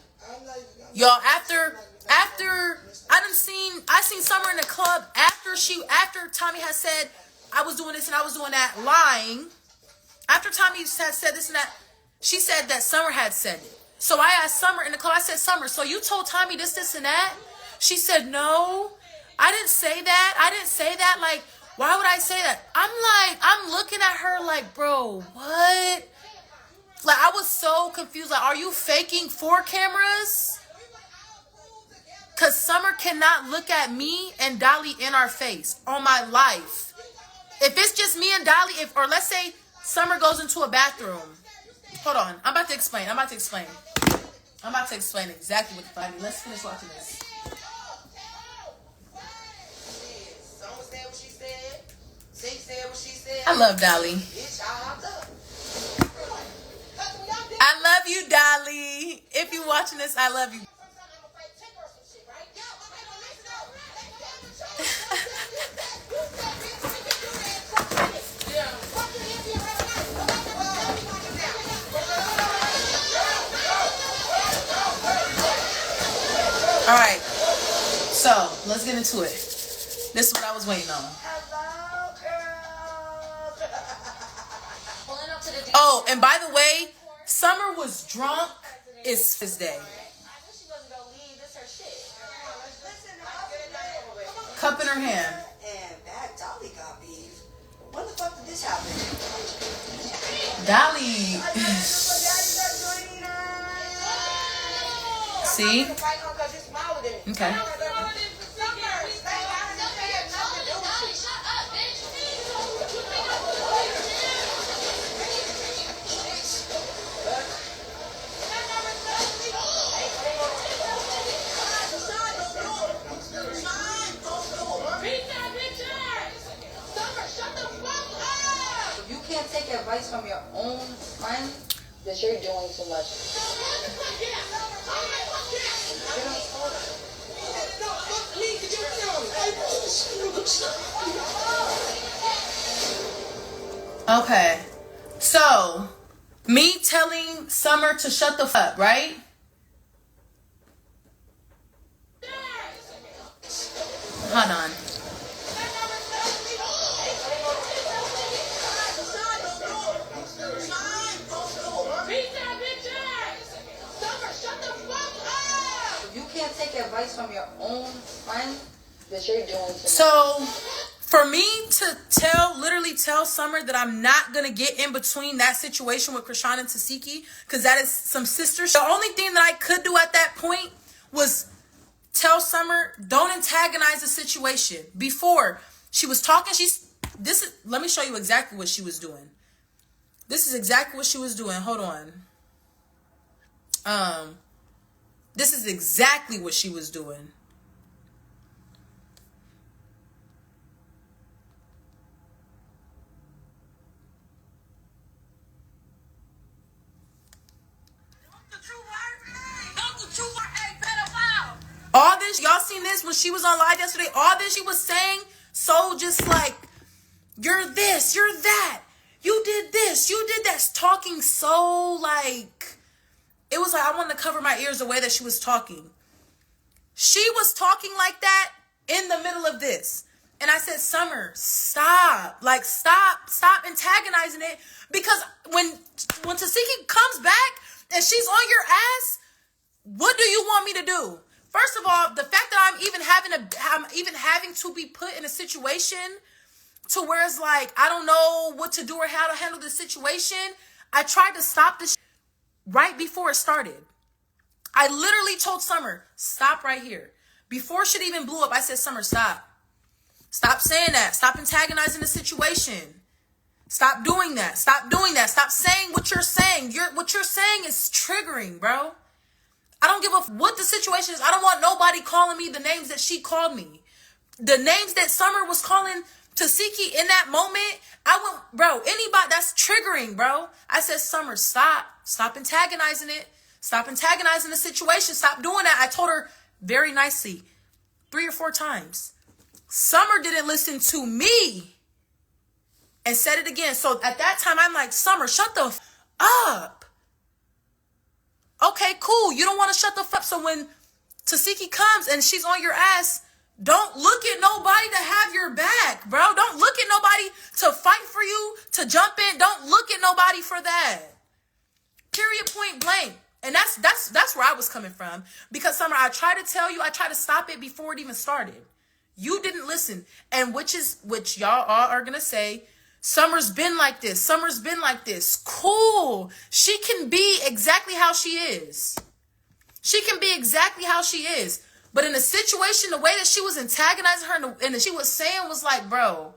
Y'all, after I seen Summer in the club after Tommy had said I was doing this and I was doing that, lying. After Tommy had said this and that, she said that Summer had said it. So I asked Summer in the club, I said, Summer, so you told Tommy this and that? She said, no, I didn't say that. I didn't say that. Like, why would I say that? I'm looking at her like, bro, what? Like, I was so confused. Like, are you faking 4 cameras? Because Summer cannot look at me and Dolly in our face on my life. If it's just me and Dolly, or let's say Summer goes into a bathroom. Hold on. I'm about to explain exactly what the fight is. Let's finish watching this. Someone said what she said. Zeke said what she said. I love Dolly. Bitch, I hopped up. I love you, Dolly. If you're watching this, I love you. All right, so let's get into it. This is what I was waiting on. Oh, and by the way, Summer was drunk. It's his day. Cup in her hand. And Bad Dolly got beef. When the fuck did this happen? Dolly. See? Okay. You can't take advice from your own friend that you're doing too much. Okay, so me telling Summer to shut the fuck up, right? Hold on. You can't take advice from your own friend that you're doing too much. So for me to literally tell Summer that I'm not going to get in between that situation with Chrisean and Tasiki, because that is some sisters. The only thing that I could do at that point was tell Summer, don't antagonize the situation. Before, she was talking, let me show you exactly what she was doing. This is exactly what she was doing. Hold on. This is exactly what she was doing. All this, y'all seen this when she was on live yesterday? All this she was saying, so just like, you're this, you're that, you did this, you did that. Talking so like, it was like I wanted to cover my ears the way that she was talking. She was talking like that in the middle of this. And I said, Summer, stop. Like, stop antagonizing it. Because when Tasiki comes back and she's on your ass, what do you want me to do? First of all, the fact that I'm even having to be put in a situation to where it's like, I don't know what to do or how to handle the situation. I tried to stop this right before it started. I literally told Summer, stop right here. Before shit even blew up, I said, Summer, stop. Stop saying that. Stop antagonizing the situation. Stop doing that. Stop doing that. Stop saying what you're saying. What you're saying is triggering, bro. I don't give a what the situation is. I don't want nobody calling me the names that she called me. The names that Summer was calling Tasiki in that moment, anybody, that's triggering, bro. I said, Summer, stop. Stop antagonizing it. Stop antagonizing the situation. Stop doing that. I told her very nicely 3 or 4 times. Summer didn't listen to me and said it again. So at that time, I'm like, Summer, shut the up. Okay, cool. You don't want to shut the up. So when Tasiki comes and she's on your ass, don't look at nobody to have your back, bro. Don't look at nobody to fight for you, to jump in. Don't look at nobody for that. Period, point blank. And that's where I was coming from. Because Summer, I tried to tell you, I tried to stop it before it even started. You didn't listen. And which y'all all are gonna say, Summer's been like this. Summer's been like this. Cool. She can be exactly how she is. She can be exactly how she is. But in the situation, the way that she was antagonizing her and that she was saying was like, bro,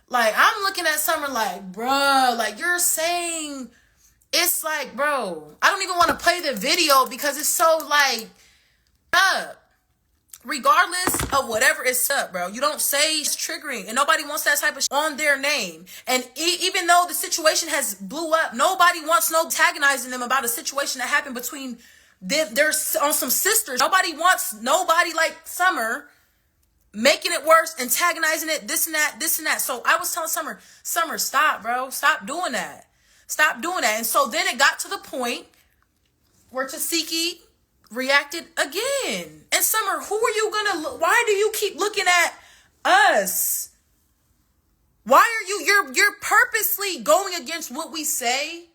like, I'm looking at Summer like, bro, like, you're saying, it's like, bro, I don't even want to play the video because it's so like, up. Regardless of whatever it's up, bro, you don't say it's triggering, and nobody wants that type of on their name. And even though the situation has blew up, nobody wants no antagonizing them about a situation that happened between them. They're on some sisters. Nobody wants nobody like Summer making it worse, antagonizing it, this and that. So I was telling Summer, stop, bro, stop doing that. Stop doing that. And so then it got to the point where Tasiki reacted again. And Summer, who are you gonna look? Why do you keep looking at us? Why are you're purposely going against what we say,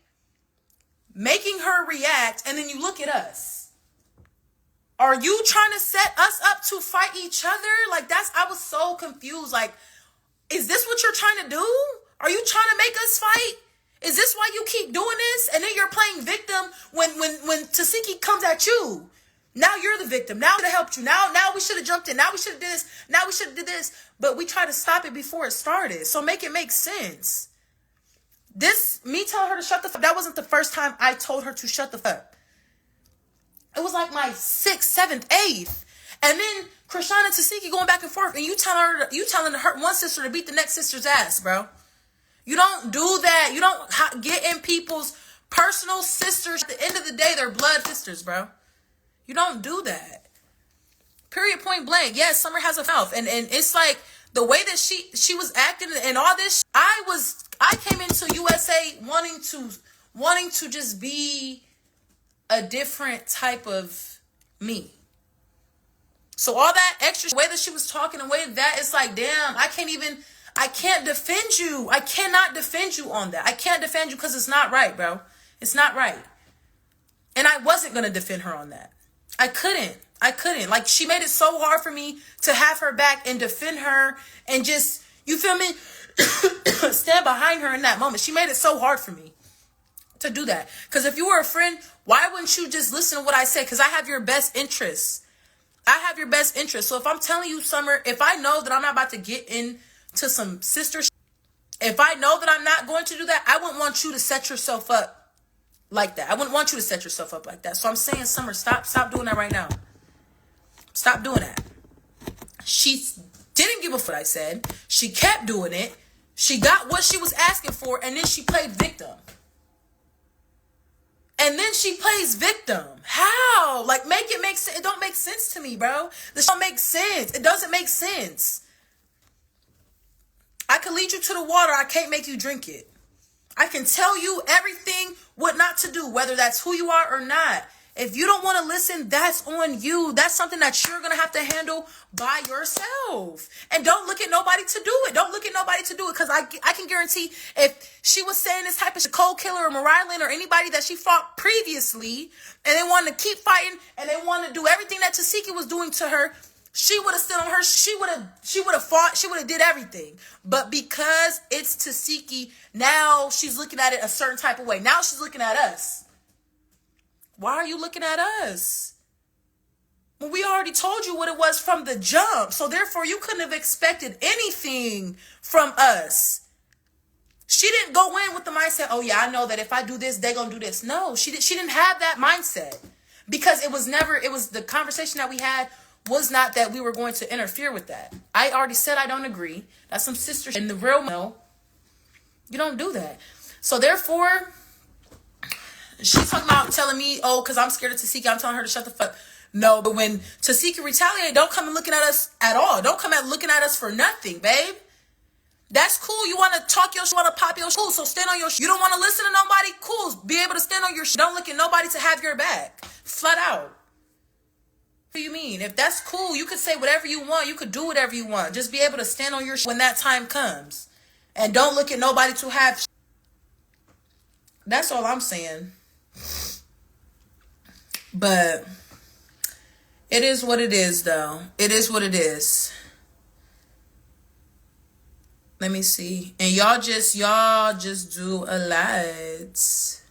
making her react, and then you look at us? Are you trying to set us up to fight each other? Like, I was so confused. Like, is this what you're trying to do? Are you trying to make us fight? Is this why you keep doing this? And then you're playing victim when Tasiki comes at you. Now you're the victim. Now I should have helped you. Now we should have jumped in. Now we should have did this. Now we should have did this. But we try to stop it before it started. So make it make sense. Me telling her to shut the fuck up, that wasn't the first time I told her to shut the fuck up. It was like my 6th, 7th, 8th. And then Chrisean and Tasiki going back and forth. And you telling her one sister to beat the next sister's ass, bro. You don't do that. You don't get in people's personal sisters. At the end of the day, they're blood sisters, bro. You don't do that. Period, point blank. Yes, Summer has a mouth. And it's like the way that she was acting and all this. I came into USA wanting to just be a different type of me. So all that extra way that she was talking, the way that it's like, damn, I can't defend you. I cannot defend you on that. I can't defend you because it's not right, bro. It's not right. And I wasn't going to defend her on that. I couldn't. Like, she made it so hard for me to have her back and defend her and just, you feel me? Stand behind her in that moment. She made it so hard for me to do that. Because if you were a friend, why wouldn't you just listen to what I say? Because I have your best interests. I have your best interests. So if I'm telling you, Summer, if I know that I'm not about to get into some sister, if I know that I'm not going to do that, I wouldn't want you to set yourself up like that. I wouldn't want you to set yourself up like that. So I'm saying, Summer, stop doing that right now. Stop doing that. She didn't give a fuck what I said. She kept doing it. She got what she was asking for, and then she played victim. And then she plays victim. How? Like, make it make sense. It don't make sense to me, bro. This don't make sense. It doesn't make sense. I can lead you to the water. I can't make you drink it. I can tell you everything what not to do, whether that's who you are or not. If you don't want to listen, that's on you. That's something that you're going to have to handle by yourself. And don't look at nobody to do it. Don't look at nobody to do it. Because I can guarantee if she was saying this type of shit, Cole Killer or Mariah Lynn or anybody that she fought previously, and they wanted to keep fighting, and they wanted to do everything that Tasiki was doing to her, she would have stood on her. She would have fought. She would have did everything. But because it's Tasiki, now she's looking at it a certain type of way. Now she's looking at us. Why are you looking at us? Well, we already told you what it was from the jump. So therefore, you couldn't have expected anything from us. She didn't go in with the mindset, oh yeah, I know that if I do this, they're going to do this. No, she didn't have that mindset. Because it was the conversation that we had was not that we were going to interfere with that. I already said I don't agree. That's some sisters in the real no. You don't do that. So therefore, She's talking about telling me, oh, because I'm scared of Tasika, I'm telling her to shut the fuck. No, but when Tasika retaliate, don't come and looking at us at all. Don't come at looking at us for nothing, babe. That's cool. You want to talk your shit, want to pop your shit, cool. So stand on your shit. You don't want to listen to nobody, cool. Be able to stand on your shit. Don't look at nobody to have your back. Flat out. What do you mean? If that's cool, you could say whatever you want. You could do whatever you want. Just be able to stand on your shit when that time comes. And don't look at nobody to have shit. That's all I'm saying. But it is what it is, though. It is what it is. Let me see. And y'all just do a lot.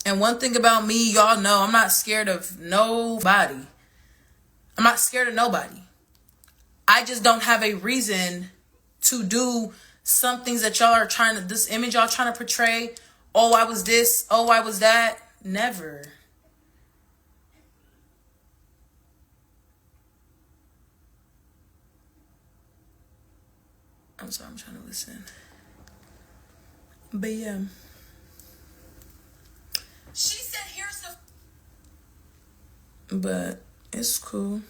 And one thing about me, y'all know, I'm not scared of nobody. I'm not scared of nobody. I just don't have a reason to do some things that y'all are trying to, this image y'all trying to portray. Oh, I was this. Oh, I was that. Never. I'm sorry, I'm trying to listen. But yeah. She said, here's the... But it's cool.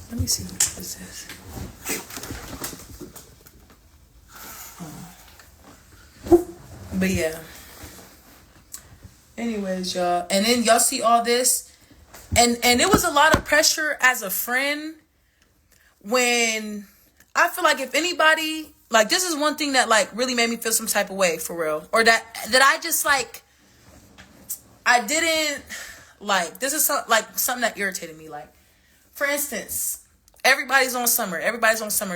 Let me see what this is. But yeah. Anyways, y'all. And then y'all see all this. And it was a lot of pressure as a friend when I feel like if anybody, like, this is one thing that like really made me feel some type of way for real. Or that I just like, I didn't like, this is something that irritated me. Like, for instance, everybody's on Summer.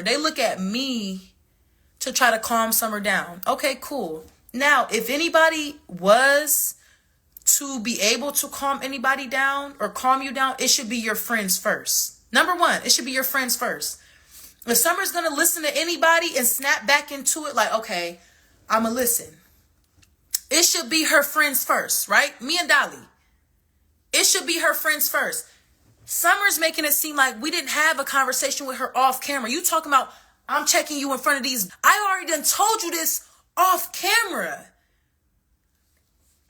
They look at me to try to calm Summer down. Okay, cool. Now, if anybody was to be able to calm anybody down or calm you down, it should be your friends first. Number one, it should be your friends first. If Summer's going to listen to anybody and snap back into it like, okay, I'm going to listen. It should be her friends first, right? Me and Dolly. It should be her friends first. Summer's making it seem like we didn't have a conversation with her off camera. You talking about, I'm checking you in front of these. I already done told you this off camera.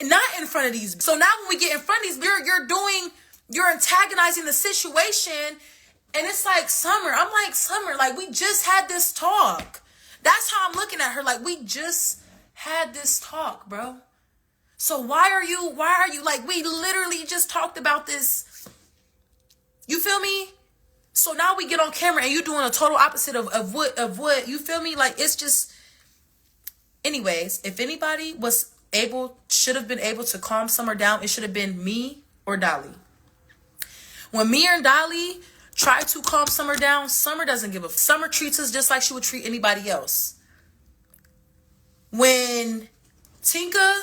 Not in front of these. So now when we get in front of these, you're antagonizing the situation. And it's like, Summer, I'm like, Summer, like, we just had this talk. That's how I'm looking at her. Like, we just had this talk, bro. So why are you, like, we literally just talked about this. You feel me? So now we get on camera and you're doing a total opposite of what, you feel me? Like, it's just, anyways, if anybody should have been able to calm Summer down, it should have been me or Dolly. When me and Dolly try to calm Summer down, Summer doesn't give a f. Summer treats us just like she would treat anybody else. When Tinka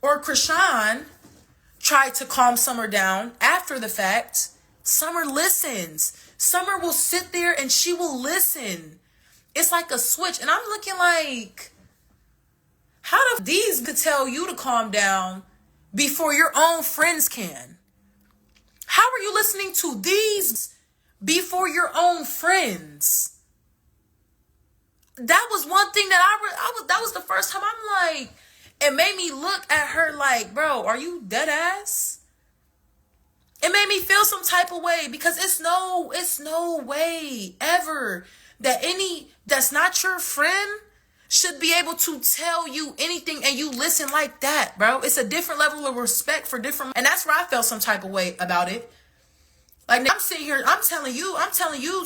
or Chrisean tried to calm Summer down after the fact, Summer listens. Summer will sit there and she will listen. It's like a switch. And I'm looking like, how do these could tell you to calm down before your own friends can? How are you listening to these before your own friends? That was one thing that that was the first time I'm like, it made me look at her like, bro, are you dead ass? It made me feel some type of way because it's no way ever that that's not your friend should be able to tell you anything and you listen like that, bro. It's a different level of respect for different, and that's where I felt some type of way about it. Like, I'm sitting here, I'm telling you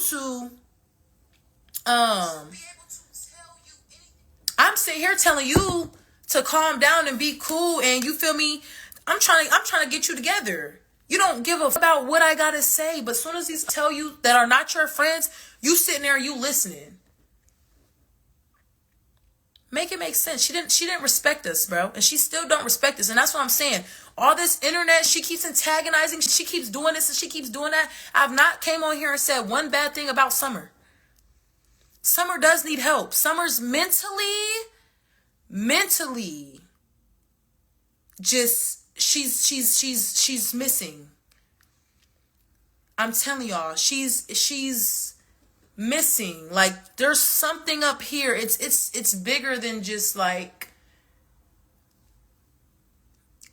to, I'm sitting here telling you to calm down and be cool, and you feel me? I'm trying to get you together. You don't give a f about what I gotta say, but as soon as these tell you that are not your friends, you sitting there and you listening. Make it make sense. She didn't respect us, bro. And she still don't respect us. And that's what I'm saying. All this internet, she keeps antagonizing. She keeps doing this and she keeps doing that. I've not came on here and said one bad thing about Summer. Summer does need help. Summer's mentally just she's missing. I'm telling y'all, she's missing. Like, there's something up here. It's bigger than just like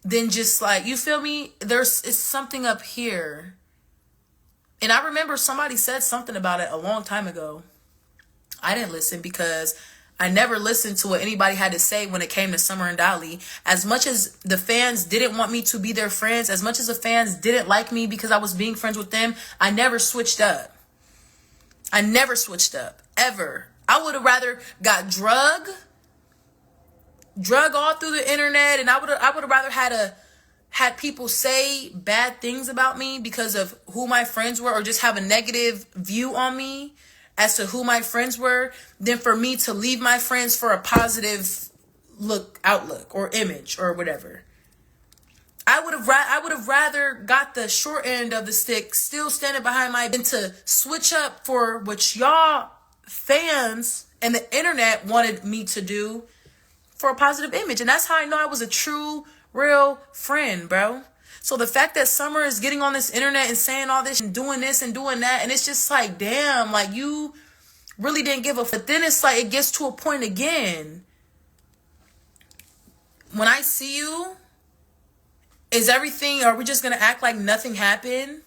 you feel me? It's something up here. And I remember somebody said something about it a long time ago. I didn't listen because I never listened to what anybody had to say when it came to Summer and Dolly. As much as the fans didn't want me to be their friends, as much as the fans didn't like me because I was being friends with them, I never switched up. I never switched up, ever. I would have rather got drug all through the internet, and I would have rather had people say bad things about me because of who my friends were, or just have a negative view on me as to who my friends were, than for me to leave my friends for a positive outlook or image or whatever. I would have rather got the short end of the stick, still standing behind than to switch up for what y'all fans and the internet wanted me to do for a positive image. And that's how I know I was a true, real friend, bro. So the fact that Summer is getting on this internet and saying all this and doing this and doing that, and it's just like, damn, like, you really didn't give a fuck. But then it's like, it gets to a point again. When I see you, are we just going to act like nothing happened?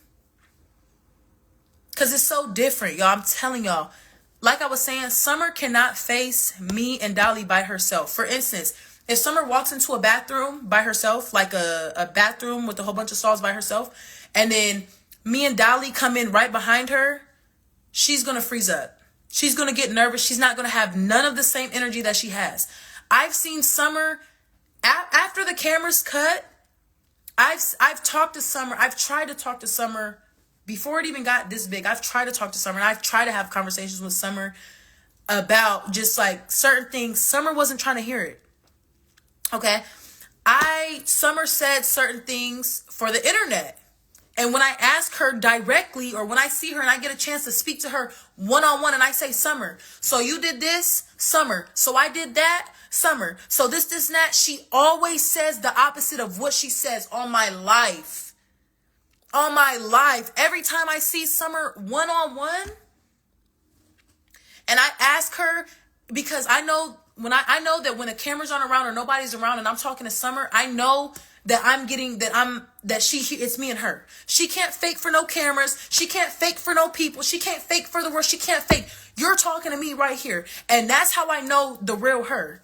Because it's so different, y'all. I'm telling y'all. Like I was saying, Summer cannot face me and Dolly by herself. For instance, if Summer walks into a bathroom by herself, like a bathroom with a whole bunch of stalls by herself, and then me and Dolly come in right behind her, she's going to freeze up. She's going to get nervous. She's not going to have none of the same energy that she has. I've seen Summer, after the cameras cut, I've talked to Summer. I've tried to talk to Summer before it even got this big. I've tried to talk to Summer, and I've tried to have conversations with Summer about just like certain things. Summer wasn't trying to hear it. Okay. Summer said certain things for the internet. And when I ask her directly, or when I see her and I get a chance to speak to her one-on-one, and I say, Summer, so you did this? Summer, so I did that? Summer, so this, and that. She always says the opposite of what she says on my life. On my life. Every time I see Summer one-on-one, and I ask her, because I know that when the cameras aren't around or nobody's around and I'm talking to Summer, I know that it's me and her. She can't fake for no cameras. She can't fake for no people. She can't fake for the world. She can't fake. You're talking to me right here. And that's how I know the real her.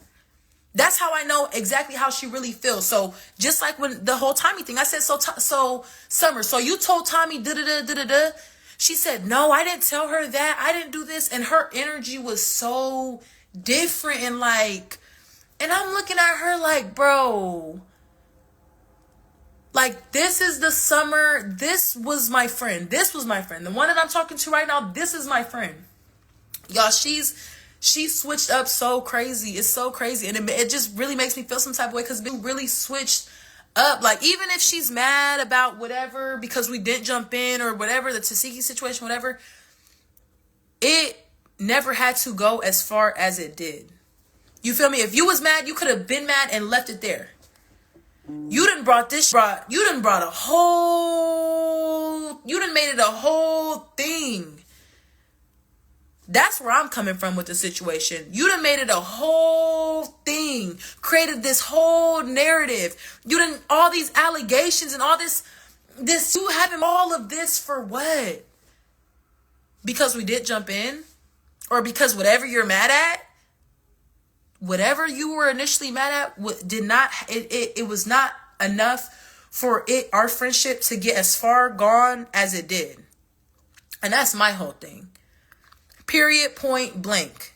That's how I know exactly how she really feels. So just like when the whole Tommy thing, I said, so Summer, so you told Tommy da-da-da-da-da-da. She said, no, I didn't tell her that. I didn't do this. And her energy was so different, and I'm looking at her like, bro, like, this is the Summer. This was my friend. This was my friend. The one that I'm talking to right now, this is my friend. Y'all, she switched up so crazy. It's so crazy. And it just really makes me feel some type of way, because we really switched up. Like, even if she's mad about whatever because we didn't jump in or whatever, the Tasiki situation, whatever, it never had to go as far as it did. You feel me? If you was mad, you could have been mad and left it there. You done made it a whole thing. That's where I'm coming from with the situation. You done made it a whole thing, created this whole narrative. You done all these allegations and all this, you having all of this for what? Because we did jump in? Or because whatever you're mad at, whatever you were initially mad at, it was not enough for our friendship to get as far gone as it did. And that's my whole thing. Period, point blank.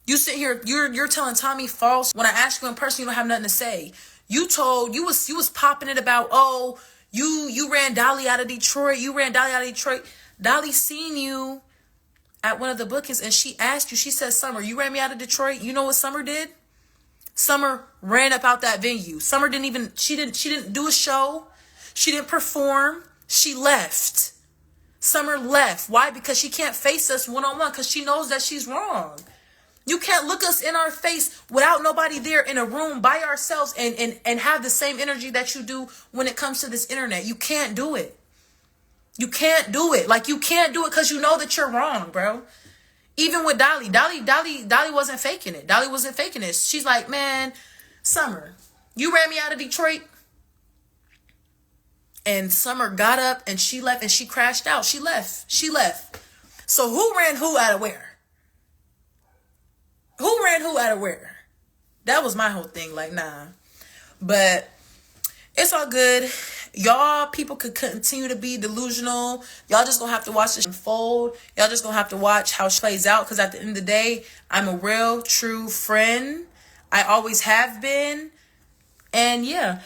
You sit here, you're telling Tommy false. When I ask you in person, you don't have nothing to say. You was popping it about, oh, you ran Dolly out of Detroit. Dolly seen you at one of the bookings, and she asked you, she said, Summer, you ran me out of Detroit. You know what Summer did? Summer ran up out that venue. Summer she didn't do a show. She didn't perform. She left. Summer left. Why? Because she can't face us one-on-one, because she knows that she's wrong. You can't look us in our face without nobody there in a room by ourselves and have the same energy that you do when it comes to this internet. You can't do it. You can't do it. Like, you can't do it because you know that you're wrong, bro. Even with Dolly wasn't faking it. Dolly wasn't faking it. She's like, man, Summer, you ran me out of Detroit. And Summer got up and she left and she crashed out. She left. So who ran who out of where? Who ran who out of where? That was my whole thing. Like, nah. But it's all good. Y'all people could continue to be delusional. Y'all just gonna have to watch this unfold. Y'all just gonna have to watch how she plays out. Because at the end of the day, I'm a real, true friend. I always have been. And yeah.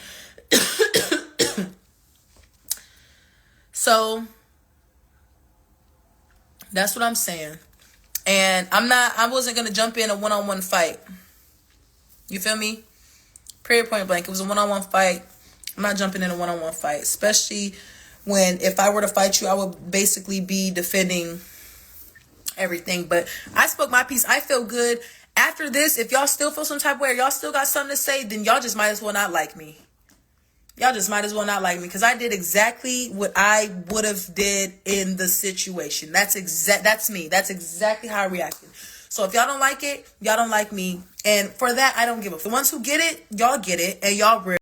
So that's what I'm saying. And I wasn't going to jump in a one-on-one fight. You feel me? Period, point blank. It was a one-on-one fight. I'm not jumping in a one-on-one fight. Especially when, if I were to fight you, I would basically be defending everything. But I spoke my piece. I feel good. After this, if y'all still feel some type of way, or y'all still got something to say, then y'all just might as well not like me. Y'all just might as well not like me, because I did exactly what I would have did in the situation. That's me. That's exactly how I reacted. So if y'all don't like it, y'all don't like me. And for that, I don't give a fuck. The ones who get it, y'all get it, and y'all real.